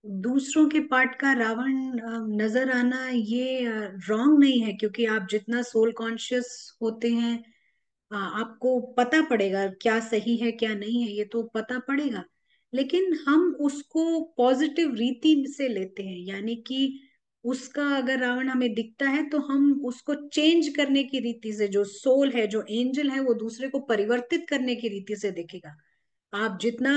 दूसरों के पार्ट का रावण नजर आना ये रॉन्ग नहीं है, क्योंकि आप जितना सोल कॉन्शियस होते हैं, आपको पता पड़ेगा क्या सही है क्या नहीं है, ये तो पता पड़ेगा। लेकिन हम उसको पॉजिटिव रीति से लेते हैं, यानी कि उसका अगर रावण हमें दिखता है तो हम उसको चेंज करने की रीति से, जो सोल है, जो एंजल है, वो दूसरे को परिवर्तित करने की रीति से देखेगा। आप जितना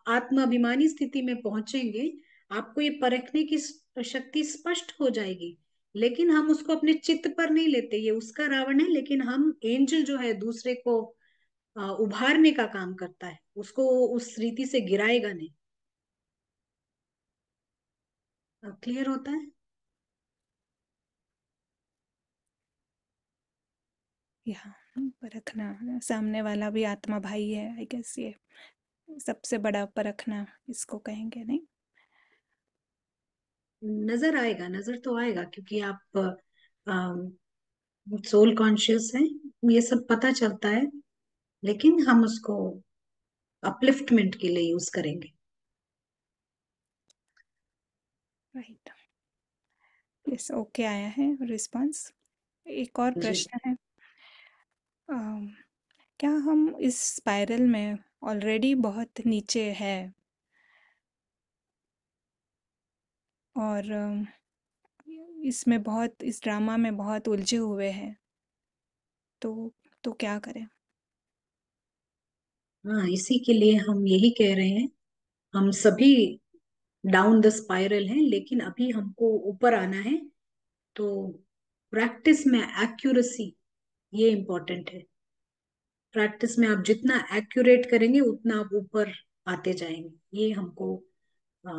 आत्म अभिमानी स्थिति में पहुंचेंगे, आपको ये परखने की शक्ति स्पष्ट हो जाएगी। लेकिन हम उसको अपने चित्त पर नहीं लेते, ये उसका रावण है, लेकिन हम एंजल जो है दूसरे को उभारने का काम करता है, उसको उस रीति से गिराएगा नहीं। क्लियर होता है? या परखना, सामने वाला भी आत्मा भाई है, आई गेस ये सबसे बड़ा परखना इसको कहेंगे, नहीं? नजर आएगा, नजर तो आएगा, क्योंकि आप सोल कॉन्शियस हैं, ये सब पता चलता है। लेकिन हम उसको अपलिफ्टमेंट के लिए यूज करेंगे। राइट। यस, ओके आया है रिस्पांस। एक और जी। प्रश्न है। अम, क्या हम इस स्पाइरल में ऑलरेडी बहुत नीचे है और इसमें बहुत, इस ड्रामा में बहुत उलझे हुए हैं, तो क्या करें? हाँ, इसी के लिए हम यही कह रहे हैं, हम सभी डाउन द स्पाइरल हैं, लेकिन अभी हमको ऊपर आना है। तो प्रैक्टिस में एक्यूरेसी ये इम्पोर्टेंट है। प्रैक्टिस में आप जितना एक्यूरेट करेंगे उतना आप ऊपर आते जाएंगे, ये हमको अ,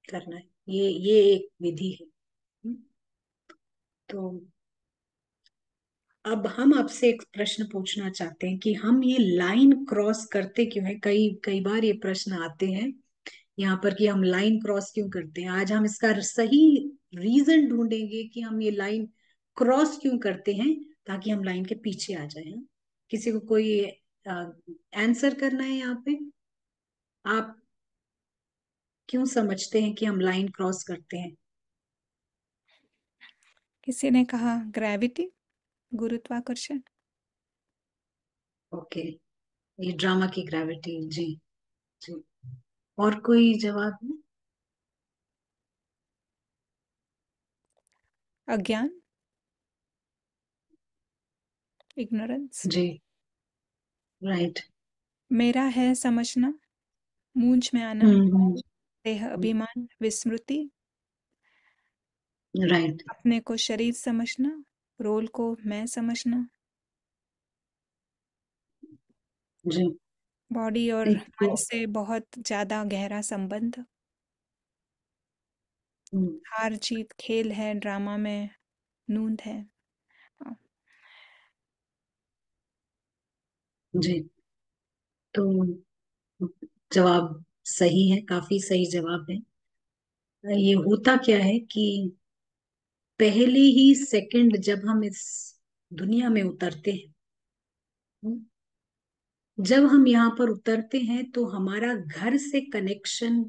करना है। ये एक विधि है। हम्म, तो अब हम आपसे एक प्रश्न पूछना चाहते हैं कि हम ये लाइन क्रॉस करते क्यों है। कई कई बार ये प्रश्न आते हैं यहाँ पर कि हम लाइन क्रॉस क्यों करते हैं। आज हम इसका सही रीजन ढूंढेंगे कि हम ये लाइन क्रॉस क्यों करते हैं, ताकि हम लाइन के पीछे आ जाए। हाँ? किसी को कोई आंसर करना है यहाँ पे? आप क्यों समझते हैं कि हम लाइन क्रॉस करते हैं? किसी ने कहा ग्रेविटी, गुरुत्वाकर्षण। ओके, ये ड्रामा की ग्रेविटी। जी। जी। और कोई जवाब है? अज्ञान, इग्नोरेंस। जी। राइट। मेरा है समझना, मूंझ में आना, हम्म। देह अभिमान, विस्मृति। राइट। अपने को शरीर समझना, रोल को मैं समझना। जी। बॉडी और एक तो मन से बहुत ज्यादा गहरा संबंध। हम्म, हार जीत खेल है, ड्रामा में नूंद है। हाँ, जी। तो जवाब सही है, काफी सही जवाब है। ये होता क्या है कि पहले ही सेकंड जब हम इस दुनिया में उतरते हैं, जब हम यहाँ पर उतरते हैं तो हमारा घर से कनेक्शन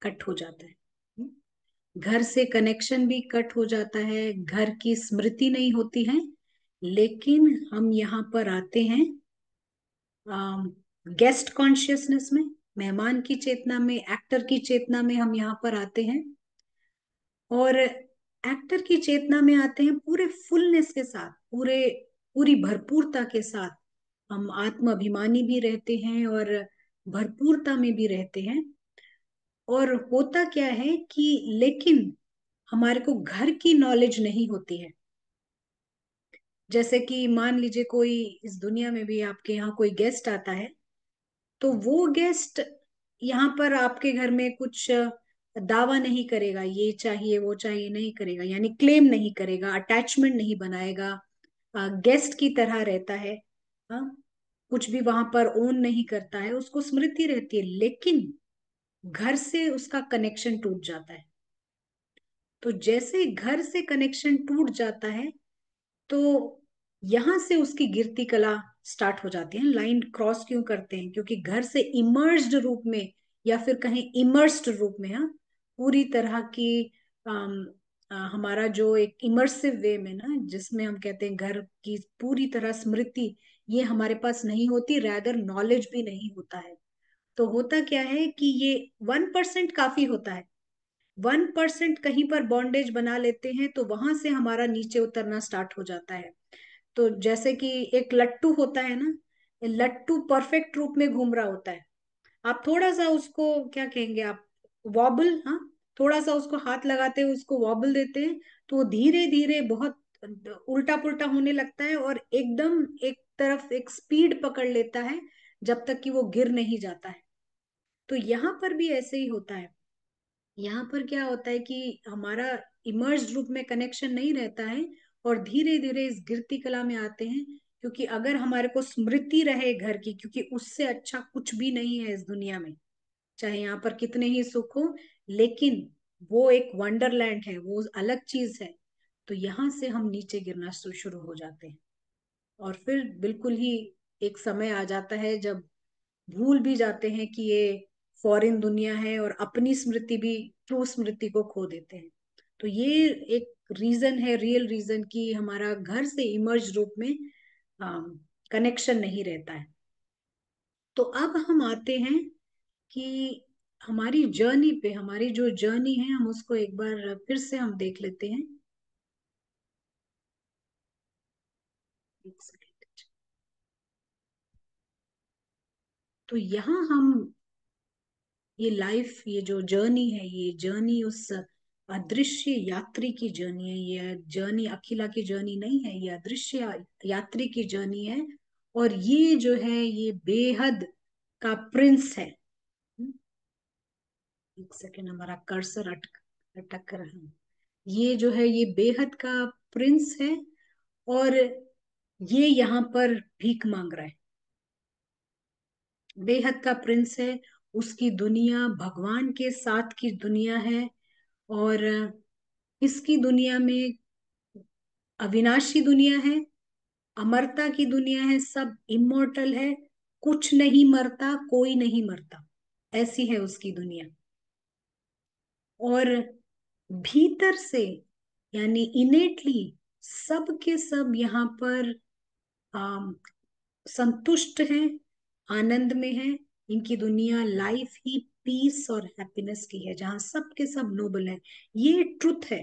कट हो जाता है। घर से कनेक्शन भी कट हो जाता है, घर की स्मृति नहीं होती है। लेकिन हम यहाँ पर आते हैं गेस्ट कॉन्शियसनेस में, मेहमान की चेतना में, एक्टर की चेतना में हम यहाँ पर आते हैं। और एक्टर की चेतना में आते हैं पूरे फुलनेस के साथ, पूरी भरपूरता के साथ। हम आत्म अभिमानी भी रहते हैं और भरपूरता में भी रहते हैं। और होता क्या है कि लेकिन हमारे को घर की नॉलेज नहीं होती है। जैसे कि मान लीजिए कोई, इस दुनिया में भी आपके यहाँ कोई गेस्ट आता है, तो वो गेस्ट यहाँ पर आपके घर में कुछ दावा नहीं करेगा, ये चाहिए वो चाहिए नहीं करेगा, यानी क्लेम नहीं करेगा, अटैचमेंट नहीं बनाएगा, गेस्ट की तरह रहता है। हाँ, कुछ भी वहां पर ओन नहीं करता है, उसको स्मृति रहती है। लेकिन घर से उसका कनेक्शन टूट जाता है। तो जैसे घर से कनेक्शन टूट जाता है, तो यहां से उसकी गिरती कला स्टार्ट हो जाती है। लाइन क्रॉस क्यों करते हैं? क्योंकि घर से इमर्ज्ड रूप में या फिर कहें इमर्स्ड रूप में, हाँ, पूरी तरह की हमारा जो एक इमर्सिव वे में ना, जिसमें हम कहते हैं घर की पूरी तरह स्मृति, ये हमारे पास नहीं होती, रैदर नॉलेज भी नहीं होता है। तो होता क्या है कि ये 1% काफी होता है। 1% कहीं पर बॉन्डेज बना लेते हैं तो वहां से हमारा नीचे उतरना स्टार्ट हो जाता है। तो जैसे कि एक लट्टू होता है ना, ये लट्टू परफेक्ट रूप में घूम रहा होता है। आप थोड़ा सा उसको क्या कहेंगे आप, वॉबल, हाँ, थोड़ा सा उसको हाथ लगाते हैं, उसको वॉबल देते हैं, तो वो धीरे धीरे बहुत उल्टा पुल्टा होने लगता है और एकदम एक तरफ एक स्पीड पकड़ लेता है, जब तक कि वो गिर नहीं जाता है। तो यहाँ पर भी ऐसे ही होता है। यहाँ पर क्या होता है कि हमारा इमर्ज रूप में कनेक्शन नहीं रहता है और धीरे धीरे इस गिरती कला में आते हैं। क्योंकि अगर हमारे को स्मृति रहे घर की, क्योंकि उससे अच्छा कुछ भी नहीं है इस दुनिया में, चाहे यहाँ पर कितने ही सुख हो, लेकिन वो एक वंडरलैंड है, वो अलग चीज है। तो यहाँ से हम नीचे गिरना शुरू हो जाते हैं और फिर बिल्कुल ही एक समय आ जाता है जब भूल भी जाते हैं कि ये फॉरेन दुनिया है और अपनी स्मृति भी, ट्रू स्मृति को खो देते हैं। तो ये एक रीजन है, रियल रीजन, कि हमारा घर से इमर्ज रूप में कनेक्शन नहीं रहता है। तो अब हम आते हैं कि हमारी जर्नी पे, हमारी जो जर्नी है हम उसको एक बार फिर से हम देख लेते हैं। एक सेकेंड। तो यहाँ हम, ये लाइफ, ये जो जर्नी है, ये जर्नी उस अदृश्य यात्री की जर्नी है। ये जर्नी अकेला की जर्नी नहीं है, ये अदृश्य यात्री की जर्नी है। और ये जो है ये बेहद का प्रिंस है। एक सेकेंड, हमारा कर्सर अटक अटक रहा है। ये जो है ये बेहद का प्रिंस है और ये यहाँ पर भीख मांग रहा है। बेहद का प्रिंस है, उसकी दुनिया भगवान के साथ की दुनिया है। और इसकी दुनिया में अविनाशी दुनिया है, अमरता की दुनिया है, सब इमोर्टल है, कुछ नहीं मरता, कोई नहीं मरता, ऐसी है उसकी दुनिया। और भीतर से, यानी इनेटली, सब के सब यहाँ पर आम, संतुष्ट हैं, आनंद में हैं। इनकी दुनिया लाइफ ही पीस और हैप्पीनेस की है, जहाँ सब के सब नोबल है। ये ट्रुथ है।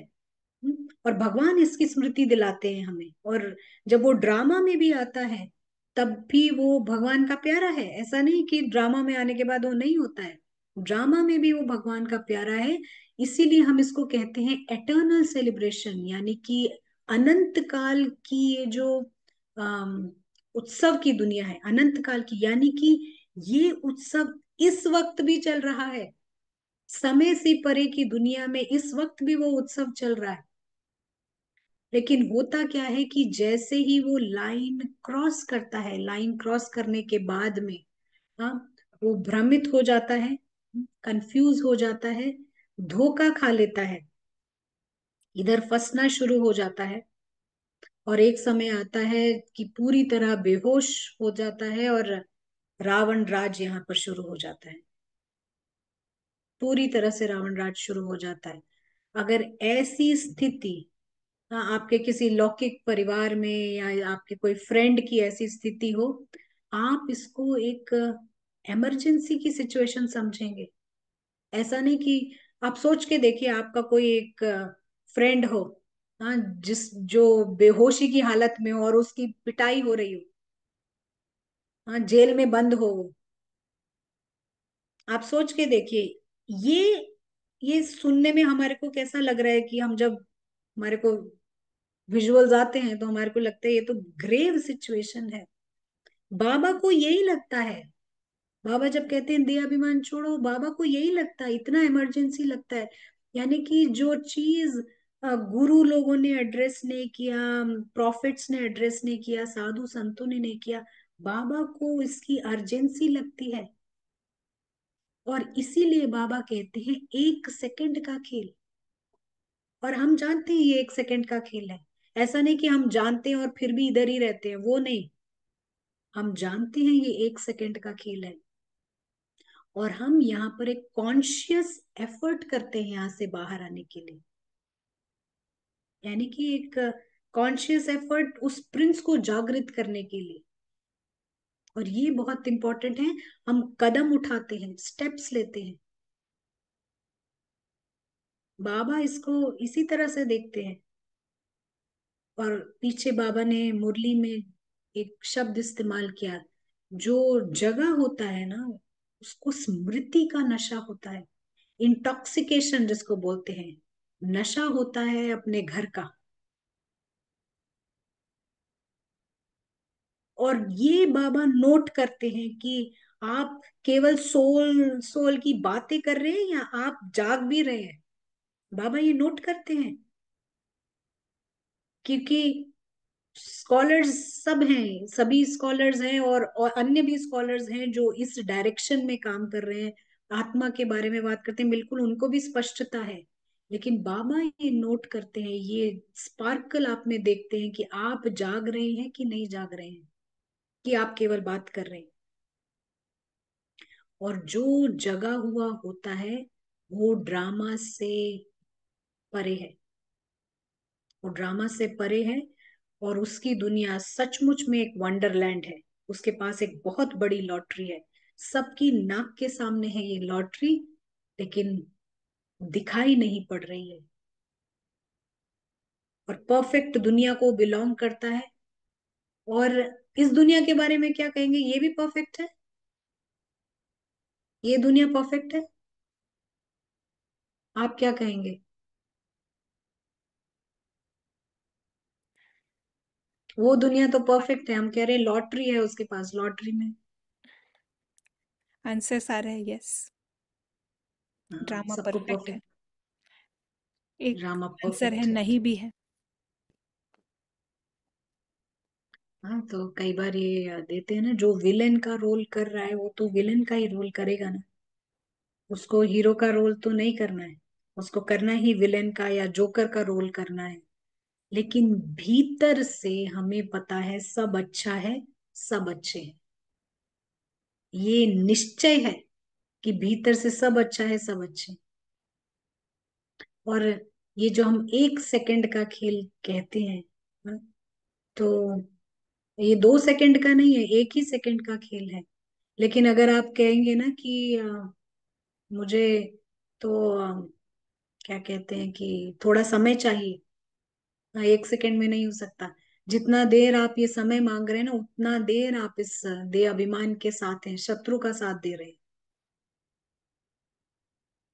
और भगवान इसकी स्मृति दिलाते हैं हमें। और जब वो ड्रामा में भी आता है तब भी वो भगवान का प्यारा है। ऐसा नहीं कि ड्रामा में आने के बाद वो नहीं होता है, ड्रामा में भी वो भगवान का प्यारा है। इसीलिए हम इसको कहते हैं एटर्नल सेलिब्रेशन, यानी कि अनंत काल की ये जो अम, उत्सव की दुनिया है, अनंत काल की, यानी कि ये उत्सव इस वक्त भी चल रहा है। समय से परे की दुनिया में इस वक्त भी वो उत्सव चल रहा है। लेकिन होता क्या है कि जैसे ही वो लाइन क्रॉस करता है, लाइन क्रॉस करने के बाद में, हाँ, वो भ्रमित हो जाता है, कंफ्यूज हो जाता है, धोखा खा लेता है, इधर फंसना शुरू हो जाता है। और एक समय आता है कि पूरी तरह बेहोश हो जाता है और रावण राज यहाँ पर शुरू हो जाता है। पूरी तरह से रावण राज शुरू हो जाता है। अगर ऐसी स्थिति, हाँ, आपके किसी लौकिक परिवार में या आपके कोई फ्रेंड की ऐसी स्थिति हो, आप इसको एक इमरजेंसी की सिचुएशन समझेंगे। ऐसा नहीं कि आप सोच के देखिए, आपका कोई एक फ्रेंड हो, हाँ, जिस जो बेहोशी की हालत में हो और उसकी पिटाई हो रही हो, हाँ, जेल में बंद हो वो। आप सोच के देखिए, ये सुनने में हमारे को कैसा लग रहा है कि हम जब हमारे को विजुअल्स आते हैं तो हमारे को लगता है ये तो ग्रेव सिचुएशन है। बाबा को यही लगता है। बाबा जब कहते हैं देह अभिमान छोड़ो, बाबा को यही लगता है, इतना इमरजेंसी लगता है। यानी कि जो चीज गुरु लोगों ने एड्रेस नहीं किया, प्रॉफिट्स ने एड्रेस नहीं किया, साधु संतों ने नहीं किया, बाबा को इसकी अर्जेंसी लगती है। और इसीलिए बाबा कहते हैं 1 सेकंड का खेल। और हम जानते हैं ये 1 सेकंड का खेल है। ऐसा नहीं कि हम जानते हैं और फिर भी इधर ही रहते हैं, वो नहीं। हम जानते हैं ये 1 सेकंड का खेल है, और हम यहाँ पर एक कॉन्शियस एफर्ट करते हैं यहाँ से बाहर आने के लिए, यानी कि एक कॉन्शियस एफर्ट उस प्रिंस को जागृत करने के लिए। और ये बहुत इंपॉर्टेंट है, हम कदम उठाते हैं, स्टेप्स लेते हैं। बाबा इसको इसी तरह से देखते हैं। और पीछे बाबा ने मुरली में एक शब्द इस्तेमाल किया, जो जगह होता है ना, उसको स्मृति का नशा होता है, इंटॉक्सिकेशन जिसको बोलते हैं, नशा होता है अपने घर का। और ये बाबा नोट करते हैं कि आप केवल सोल सोल की बातें कर रहे हैं या आप जाग भी रहे हैं। बाबा ये नोट करते हैं, क्योंकि स्कॉलर्स सब हैं, सभी स्कॉलर्स हैं, और अन्य भी स्कॉलर्स हैं जो इस डायरेक्शन में काम कर रहे हैं, आत्मा के बारे में बात करते हैं, बिल्कुल उनको भी स्पष्टता है। लेकिन बाबा ये नोट करते हैं, ये स्पार्कल आप में देखते हैं कि आप जाग रहे हैं कि नहीं जाग रहे हैं, कि आप केवल बात कर रहे हैं। और जो जगा हुआ होता है वो ड्रामा से परे है, वो ड्रामा से परे है, और उसकी दुनिया सचमुच में एक वंडरलैंड है। उसके पास एक बहुत बड़ी लॉटरी है, सबकी नाक के सामने है ये लॉटरी, लेकिन दिखाई नहीं पड़ रही है। और परफेक्ट दुनिया को बिलोंग करता है। और इस दुनिया के बारे में क्या कहेंगे, ये भी परफेक्ट है, ये दुनिया परफेक्ट है। आप क्या कहेंगे? वो दुनिया तो परफेक्ट है, हम कह रहे हैं लॉटरी है उसके पास, लॉटरी में। आंसर सारे है यस। हाँ, ड्रामा सबको परफेक्ट है। परफेक्ट। एक ड्रामा आंसर है परफेक्ट है। नहीं भी है। हाँ, तो कई बार ये देते हैं ना, जो विलेन का रोल कर रहा है वो तो विलेन का ही रोल करेगा ना, उसको हीरो का रोल तो नहीं करना है, उसको करना ही विलेन का या जोकर का रोल करना है। लेकिन भीतर से हमें पता है सब अच्छा है, सब अच्छे हैं, ये निश्चय है कि भीतर से सब अच्छा है, सब अच्छे हैं। और ये जो हम 1 सेकंड का खेल कहते हैं, हाँ, तो ये 2 सेकंड का नहीं है, 1 ही सेकंड का खेल है। लेकिन अगर आप कहेंगे ना कि मुझे तो क्या कहते हैं कि थोड़ा समय चाहिए, हाँ, 1 सेकंड में नहीं हो सकता। जितना देर आप ये समय मांग रहे हैं ना, उतना देर आप इस दे अभिमान के साथ हैं, शत्रु का साथ दे रहे हैं।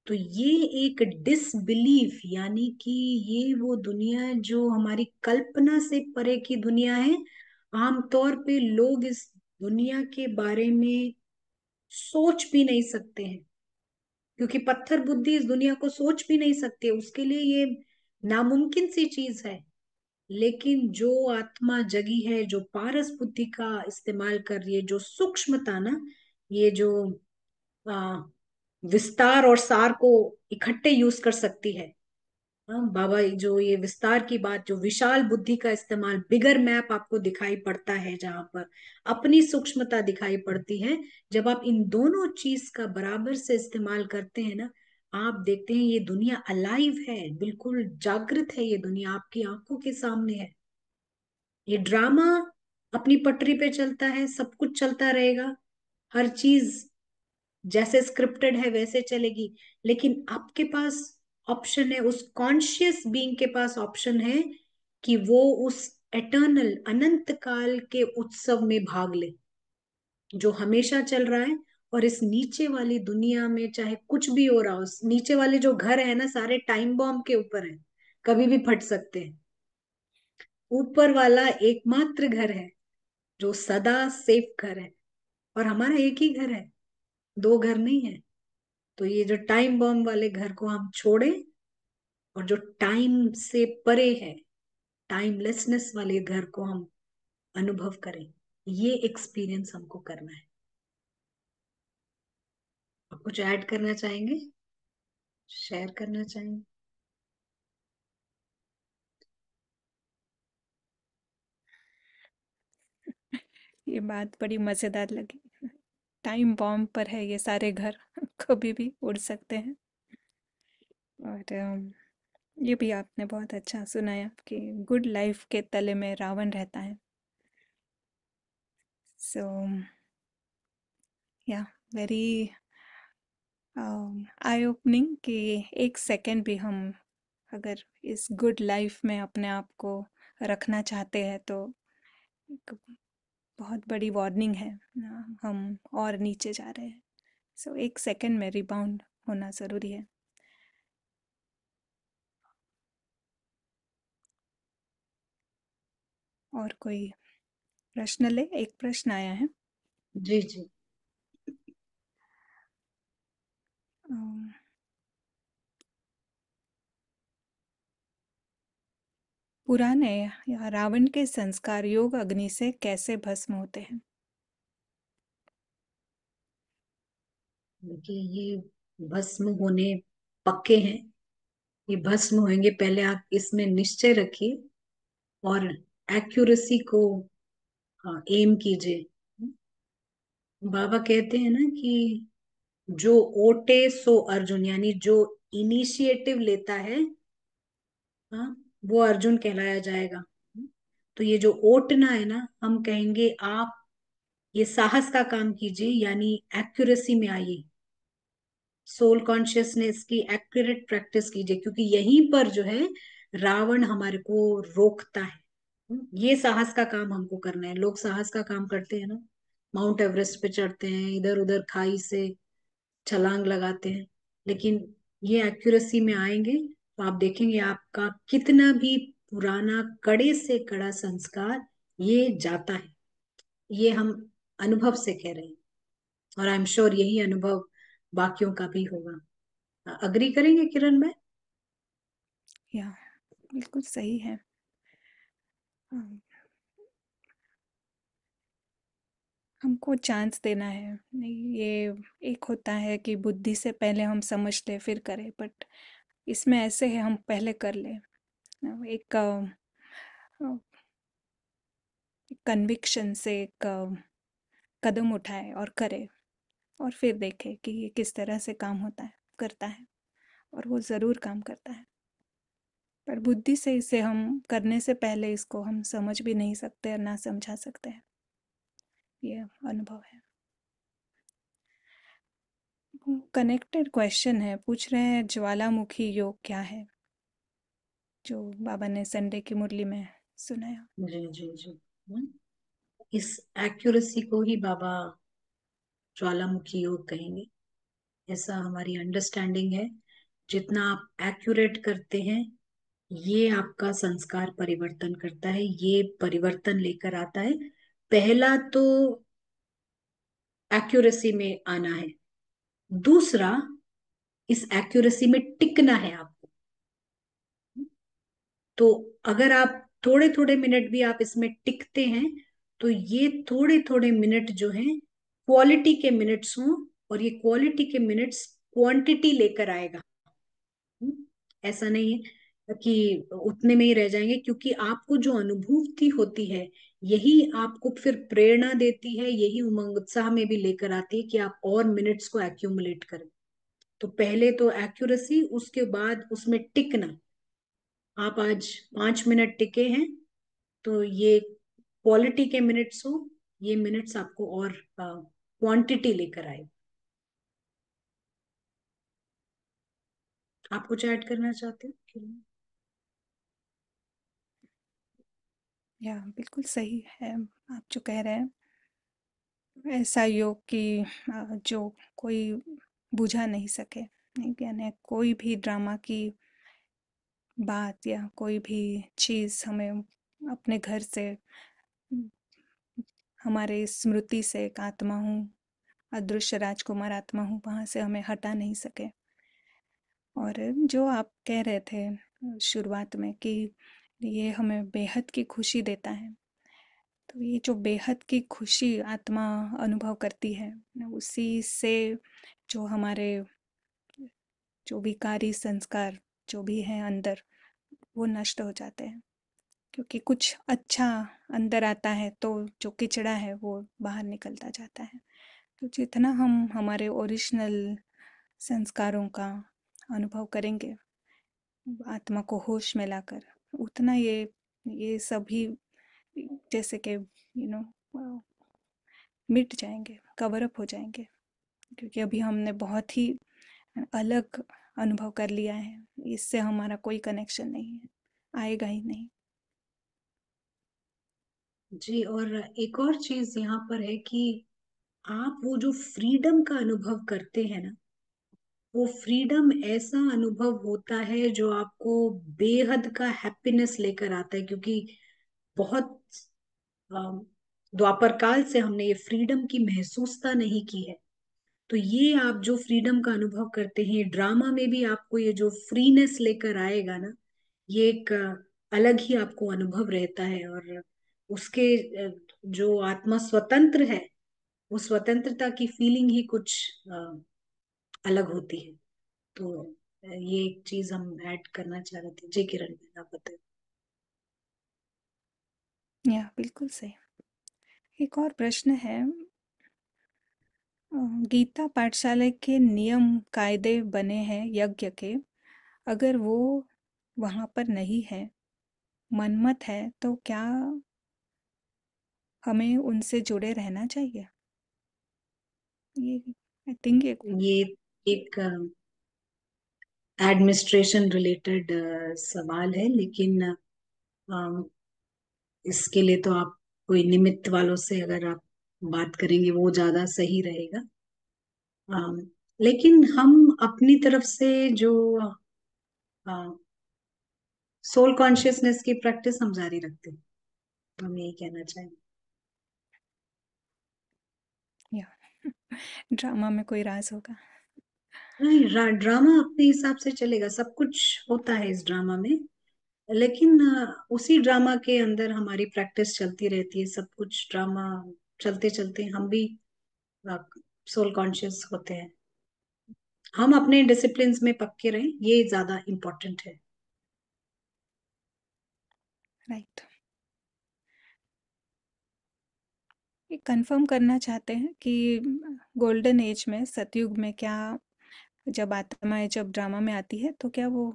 तो ये एक डिसबिलीफ, यानी कि ये वो दुनिया है जो हमारी कल्पना से परे की दुनिया है। आमतौर पे लोग इस दुनिया के बारे में सोच भी नहीं सकते हैं, क्योंकि पत्थर बुद्धि इस दुनिया को सोच भी नहीं सकते, उसके लिए ये नामुमकिन सी चीज है। लेकिन जो आत्मा जगी है, जो पारस बुद्धि का इस्तेमाल कर रही है, जो सूक्ष्मता ना, ये जो आ, विस्तार और सार को इकट्ठे यूज कर सकती है। हाँ, बाबा जो ये विस्तार की बात, जो विशाल बुद्धि का इस्तेमाल, बिगर मैप आपको दिखाई पड़ता है, जहां पर अपनी सूक्ष्मता दिखाई पड़ती है, जब आप इन दोनों चीज का बराबर से इस्तेमाल करते हैं ना, आप देखते हैं ये दुनिया अलाइव है, बिल्कुल जागृत है, ये दुनिया आपकी आंखों के सामने है। ये ड्रामा अपनी पटरी पे चलता है, सब कुछ चलता रहेगा, हर चीज जैसे स्क्रिप्टेड है वैसे चलेगी। लेकिन आपके पास ऑप्शन है, उस कॉन्शियस बीइंग के पास ऑप्शन है कि वो उस एटर्नल अनंत काल के उत्सव में भाग ले, जो हमेशा चल रहा है। और इस नीचे वाली दुनिया में चाहे कुछ भी हो रहा हो, नीचे वाले जो घर है ना, सारे टाइम बॉम्ब के ऊपर है, कभी भी फट सकते हैं। ऊपर वाला एकमात्र घर है जो सदा सेफ घर है, और हमारा एक ही घर है, दो घर नहीं है। तो ये जो टाइम बॉम्ब वाले घर को हम छोड़ें, और जो टाइम से परे है, टाइमलेसनेस वाले घर को हम अनुभव करें। ये एक्सपीरियंस हमको करना है। आप कुछ ऐड करना चाहेंगे, शेयर करना चाहेंगे? ये बात बड़ी मज़ेदार लगी। टाइम बॉम्ब पर है ये सारे घर, कभी भी उड़ सकते हैं। और ये भी आपने बहुत अच्छा सुनाया कि गुड लाइफ के तले में रावण रहता है। सो या वेरी आई ओपनिंग कि एक सेकेंड भी हम अगर इस गुड लाइफ में अपने आप को रखना चाहते हैं तो एक बहुत बड़ी वार्निंग है। हम और नीचे जा रहे हैं। सो एक सेकेंड में रिबाउंड होना ज़रूरी है। और कोई प्रश्न ले? एक प्रश्न आया है। जी जी। अम, पुराने या रावण के संस्कार योग अग्नि से कैसे भस्म होते हैं? देखिए, ये भस्म होने पक्के हैं। ये भस्म होंगे, पहले आप इसमें निश्चय रखिए और एक्यूरेसी को एम कीजिए। बाबा कहते हैं ना कि जो ओटे सो अर्जुन, यानी जो इनिशिएटिव लेता है, हाँ, वो अर्जुन कहलाया जाएगा। तो ये जो ओटना है ना, हम कहेंगे आप ये साहस का काम कीजिए, यानी एक्यूरेसी में आइए, सोल कॉन्शियसनेस की एक्यूरेट प्रैक्टिस कीजिए, क्योंकि यहीं पर जो है रावण हमारे को रोकता है। ये साहस का काम हमको करना है। लोग साहस का काम करते हैं ना, माउंट एवरेस्ट पे चढ़ते हैं, इधर उधर खाई से छलांग लगाते हैं, लेकिन ये एक्यूरेसी में आएंगे तो आप देखेंगे आपका कितना भी पुराना कड़े से कड़ा संस्कार ये जाता है। ये हम अनुभव से कह रहे हैं, और आई एम श्योर यही अनुभव बाकियों का भी होगा। अग्री करेंगे किरण भाई? या बिल्कुल सही है। अम, हमको चांस देना है। नहीं, ये एक होता है कि बुद्धि से पहले हम समझ ले फिर करें, बट इसमें ऐसे है हम पहले कर ले। एक कन्विक्शन से एक कदम उठाए और करे, और फिर देखे कि ये किस तरह से काम होता है, करता है। और वो ज़रूर काम करता है। पर बुद्धि से इसे हम करने से पहले इसको हम समझ भी नहीं सकते और ना समझा सकते हैं। ये अनुभव है। कनेक्टेड क्वेश्चन है, पूछ रहे हैं ज्वालामुखी योग क्या है, जो बाबा ने संडे की मुरली में सुनाया। जी जी जी। इस एक्यूरेसी को ही बाबा ज्वालामुखी योग कहेंगे, ऐसा हमारी अंडरस्टैंडिंग है। जितना आप एक्यूरेट करते हैं, ये आपका संस्कार परिवर्तन करता है, ये परिवर्तन लेकर आता है। पहला तो एक्यूरेसी में आना है, दूसरा इस एक्यूरेसी में टिकना है आपको। तो अगर आप थोड़े थोड़े मिनट भी आप इसमें टिकते हैं, तो ये थोड़े थोड़े मिनट जो हैं क्वालिटी के मिनट्स हों, और ये क्वालिटी के मिनट्स क्वांटिटी लेकर आएगा। ऐसा नहीं है कि उतने में ही रह जाएंगे, क्योंकि आपको जो अनुभूति होती है यही आपको फिर प्रेरणा देती है, यही उमंग उत्साह में भी लेकर आती है कि आप और मिनट्स को एक्यूमुलेट करें। तो पहले तो एक्यूरेसी, उसके बाद उसमें टिकना। आप आज 5 मिनट टिके हैं, तो ये क्वालिटी के मिनट्स हो, ये मिनट्स आपको और क्वांटिटी लेकर आए। आप कुछ ऐड करना चाहते हो? या बिल्कुल सही है आप जो कह रहे हैं। ऐसा योग कि जो कोई बुझा नहीं सके, नहीं, यानी कोई भी ड्रामा की बात या कोई भी चीज़ हमें अपने घर से, हमारे स्मृति से एक आत्मा हूँ, अदृश्य राजकुमार आत्मा हूँ, वहाँ से हमें हटा नहीं सके। और जो आप कह रहे थे शुरुआत में कि ये हमें बेहद की खुशी देता है, तो ये जो बेहद की खुशी आत्मा अनुभव करती है, उसी से जो हमारे जो विकारी संस्कार जो भी हैं अंदर, वो नष्ट हो जाते हैं। क्योंकि कुछ अच्छा अंदर आता है तो जो किचड़ा है वो बाहर निकलता जाता है। तो जितना हम हमारे ओरिजिनल संस्कारों का अनुभव करेंगे आत्मा को होश में लाकर, उतना ये सभी जैसे कि नो मिट जाएंगे, कवर अप हो जाएंगे। क्योंकि अभी हमने बहुत ही अलग अनुभव कर लिया है, इससे हमारा कोई कनेक्शन नहीं है, आएगा ही नहीं। जी, और एक और चीज यहाँ पर है कि आप वो जो फ्रीडम का अनुभव करते हैं ना, वो फ्रीडम ऐसा अनुभव होता है जो आपको बेहद का हैप्पीनेस लेकर आता है, क्योंकि बहुत अम, द्वापर काल से हमने ये फ्रीडम की महसूसता नहीं की है। तो ये आप जो फ्रीडम का अनुभव करते हैं ड्रामा में भी आपको ये जो फ्रीनेस लेकर आएगा ना, ये एक अलग ही आपको अनुभव रहता है। और उसके जो आत्मा स्वतंत्र है, वो स्वतंत्रता की फीलिंग ही कुछ अलग होती है। तो ये एक चीज हम ऐड करना चाह रहे थे। जी किरण, आप बताइए। या बिल्कुल सही। एक और प्रश्न है, गीता पाठशाला के नियम कायदे बने हैं यज्ञ के, अगर वो वहाँ पर नहीं है, मनमत है, तो क्या हमें उनसे जुड़े रहना चाहिए? ये आई थिंक एक ये एक एडमिनिस्ट्रेशन रिलेटेड सवाल है, लेकिन इसके लिए तो आप कोई निमित्त वालों से अगर आप बात करेंगे वो ज्यादा सही रहेगा। अम, लेकिन हम अपनी तरफ से जो सोल कॉन्शियसनेस की प्रैक्टिस हम जारी रखते हैं, हम यही कहना चाहेंगे। या ड्रामा में कोई राज होगा? नहीं, ड्रामा अपने हिसाब से चलेगा, सब कुछ होता है इस ड्रामा में, लेकिन उसी ड्रामा के अंदर हमारी प्रैक्टिस चलती रहती है। सब कुछ ड्रामा चलते चलते हम भी सोल कॉन्शियस होते हैं। हम अपने डिसिप्लिन में पक्के रहें, ये ज्यादा इम्पोर्टेंट है। राइट। ये कंफर्म करना चाहते हैं कि गोल्डन एज में, सतयुग में, क्या जब आत्माएं जब ड्रामा में आती है तो क्या वो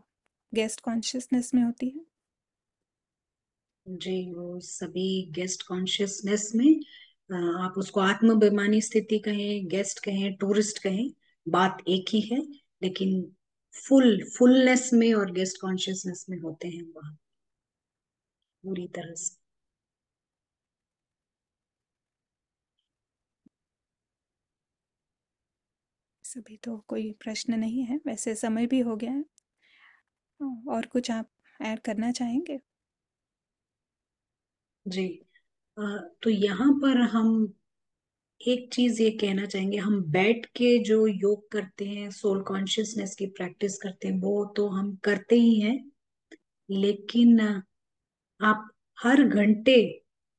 गेस्ट कॉन्शियसनेस में होती है? जी, वो सभी गेस्ट कॉन्शियसनेस में, आप उसको आत्मबेमानी स्थिति कहें, गेस्ट कहें, टूरिस्ट कहें, बात एक ही है। लेकिन फुलनेस में और गेस्ट कॉन्शियसनेस में होते हैं वहाँ पूरी तरह से। सभी तो कोई प्रश्न नहीं है, वैसे समय भी हो गया है। और कुछ आप ऐड करना चाहेंगे? जी, अ, तो यहाँ पर हम एक चीज ये कहना चाहेंगे, हम बैठ के जो योग करते हैं, सोल कॉन्शियसनेस की प्रैक्टिस करते हैं, वो तो हम करते ही हैं। लेकिन आप हर घंटे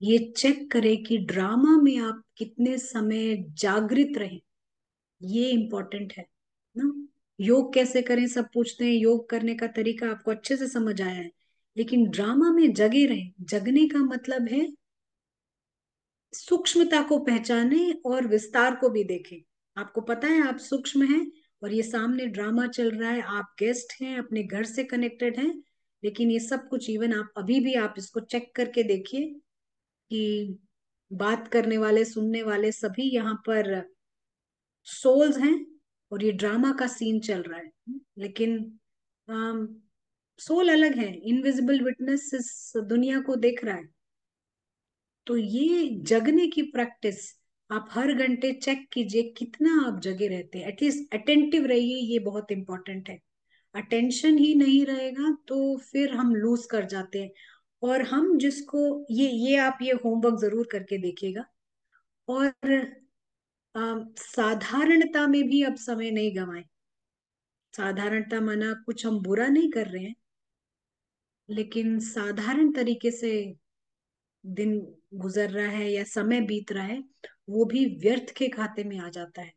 ये चेक करें कि ड्रामा में आप कितने समय जागृत रहें। ये इम्पोर्टेंट है ना। योग कैसे करें सब पूछते हैं, योग करने का तरीका आपको अच्छे से समझ आया है, लेकिन ड्रामा में जगे रहें। जगने का मतलब है सूक्ष्मता को पहचाने और विस्तार को भी देखें। आपको पता है आप सूक्ष्म हैं, और ये सामने ड्रामा चल रहा है, आप गेस्ट हैं, अपने घर से कनेक्टेड हैं, लेकिन ये सब कुछ इवन आप अभी भी आप इसको चेक करके देखिए कि बात करने वाले, सुनने वाले सभी यहाँ पर सोल्स हैं, और ये ड्रामा का सीन चल रहा है। लेकिन सोल अलग है, इनविजिबल विटनेस इस दुनिया को देख रहा है। तो ये जगने की प्रैक्टिस आप हर घंटे चेक कीजिए कितना आप जगे रहते हैं। एटलीस्ट अटेंटिव रहिए, ये बहुत इंपॉर्टेंट है। अटेंशन ही नहीं रहेगा तो फिर हम लूज कर जाते हैं। और हम जिसको ये आप ये होमवर्क जरूर करके देखिएगा। और साधारणता में भी अब समय नहीं गवाएं। साधारणता माना कुछ हम बुरा नहीं कर रहे हैं, लेकिन साधारण तरीके से दिन गुजर रहा है या समय बीत रहा है, वो भी व्यर्थ के खाते में आ जाता है।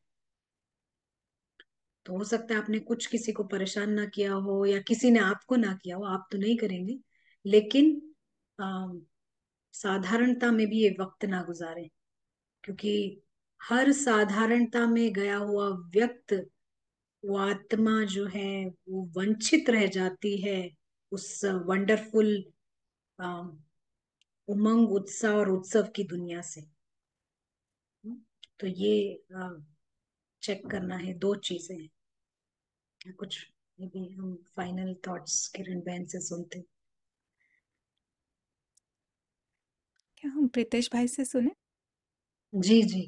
तो हो सकता है आपने कुछ किसी को परेशान ना किया हो, या किसी ने आपको ना किया हो, आप तो नहीं करेंगे, लेकिन साधारणता में भी ये वक्त ना गुजारें, क्योंकि हर साधारणता में गया हुआ व्यक्त, वो आत्मा जो है वो वंचित रह जाती है उस वंडरफुल उमंग, उत्साह और उत्सव की दुनिया से। तो ये चेक करना है, दो चीजें हैं। कुछ ये भी हम फाइनल थॉट्स किरण बहन से सुनते। क्या हम प्रीतेश भाई से सुने? जी जी।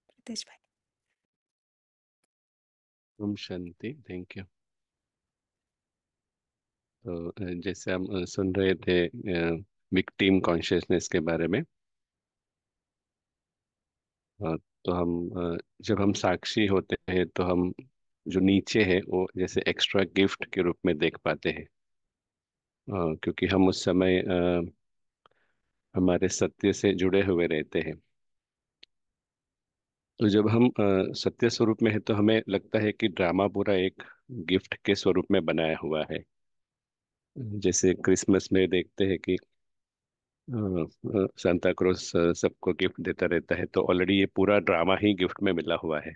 प्रीतेश भाई। ओम शांति। Thank you. तो जैसे हम सुन रहे थे विक्टिम कॉन्शियसनेस के बारे में। तो हम जब हम साक्षी होते हैं तो हम जो नीचे है वो जैसे एक्स्ट्रा गिफ्ट के रूप में देख पाते हैं। क्योंकि हम उस समय हमारे सत्य से जुड़े हुए रहते हैं। तो जब हम सत्य स्वरूप में है तो हमें लगता है कि ड्रामा पूरा एक गिफ्ट के स्वरूप में बनाया हुआ है। जैसे क्रिसमस में देखते हैं कि सांता क्लॉज सबको गिफ्ट देता रहता है, तो ऑलरेडी ये पूरा ड्रामा ही गिफ्ट में मिला हुआ है।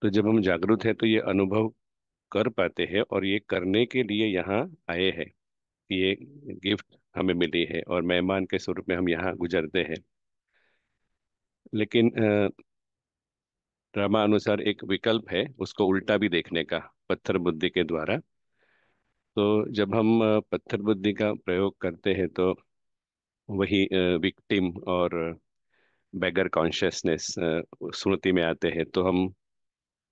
तो जब हम जागरूक हैं तो ये अनुभव कर पाते हैं और ये करने के लिए यहाँ आए हैं कि ये गिफ्ट हमें मिली है और मेहमान के स्वरूप में हम यहाँ गुजरते हैं। लेकिन ड्रामा अनुसार एक विकल्प है उसको उल्टा भी देखने का, पत्थर बुद्धि के द्वारा। तो जब हम पत्थर बुद्धि का प्रयोग करते हैं तो वही विक्टिम और बेगर कॉन्शियसनेस स्मृति में आते हैं। तो हम,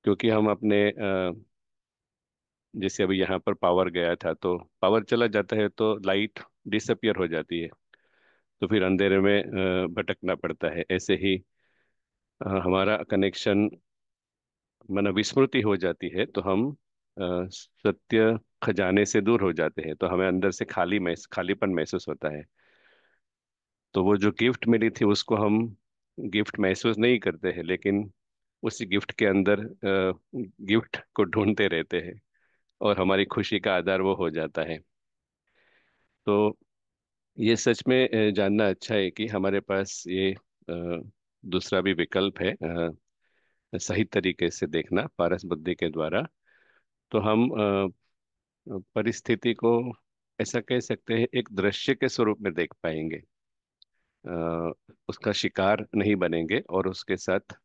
क्योंकि हम अपने जैसे अभी यहाँ पर पावर गया था तो पावर चला जाता है तो लाइट डिसअपियर हो जाती है, तो फिर अंधेरे में भटकना पड़ता है। ऐसे ही हमारा कनेक्शन माना विस्मृति हो जाती है तो हम सत्य खजाने से दूर हो जाते हैं, तो हमें अंदर से खालीपन महसूस होता है। तो वो जो गिफ्ट मिली थी उसको हम गिफ्ट महसूस नहीं करते हैं, लेकिन उसी गिफ्ट के अंदर गिफ्ट को ढूंढते रहते हैं और हमारी खुशी का आधार वो हो जाता है। तो ये सच में जानना अच्छा है कि हमारे पास ये दूसरा भी विकल्प है, सही तरीके से देखना पारस बुद्धि के द्वारा। तो हम परिस्थिति को ऐसा कह सकते हैं एक दृश्य के स्वरूप में देख पाएंगे। अ, उसका शिकार नहीं बनेंगे और उसके साथ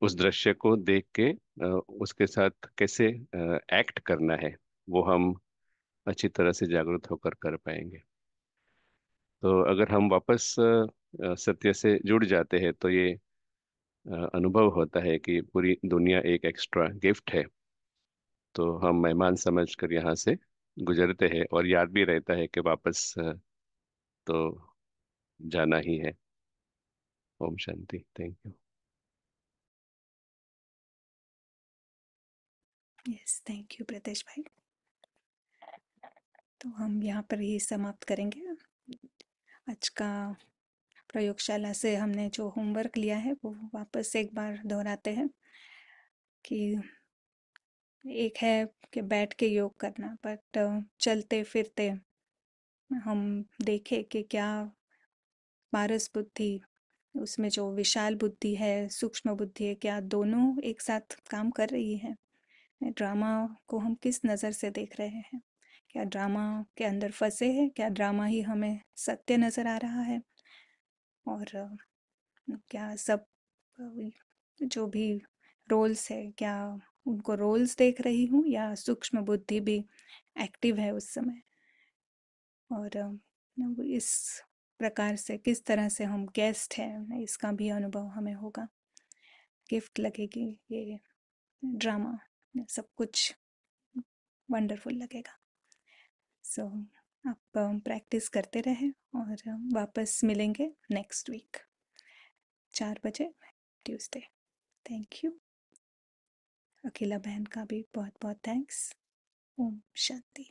उस दृश्य को देख के उसके साथ कैसे एक्ट करना है वो हम अच्छी तरह से जागरूक होकर कर पाएंगे। तो अगर हम वापस सत्य से जुड़ जाते हैं तो ये अनुभव होता है कि पूरी दुनिया एक एक्स्ट्रा गिफ्ट है। तो हम मेहमान समझकर यहाँ से गुजरते हैं और याद भी रहता है कि वापस तो जाना ही है। ओम शांति। Thank you. Yes, thank you Pritesh भाई। तो हम यहाँ पर ही समाप्त करेंगे। आज का प्रयोगशाला से हमने जो होमवर्क लिया है वो वापस एक बार दोहराते हैं कि एक है कि बैठ के योग करना, बट चलते फिरते हम देखें कि क्या पारस बुद्धि, उसमें जो विशाल बुद्धि है, सूक्ष्म बुद्धि है, क्या दोनों एक साथ काम कर रही है। ड्रामा को हम किस नज़र से देख रहे हैं? क्या ड्रामा के अंदर फंसे हैं? क्या ड्रामा ही हमें सत्य नज़र आ रहा है? और क्या सब जो भी रोल्स है, क्या उनको रोल्स देख रही हूँ या सूक्ष्म बुद्धि भी एक्टिव है उस समय? और इस प्रकार से किस तरह से हम गेस्ट हैं इसका भी अनुभव हमें होगा। गिफ्ट लगेगी ये ड्रामा, सब कुछ वंडरफुल लगेगा। सो आप प्रैक्टिस करते रहें और वापस मिलेंगे नेक्स्ट वीक 4 बजे ट्यूसडे। Thank you. अकेला बहन का भी बहुत बहुत थैंक्स। ओम शांति।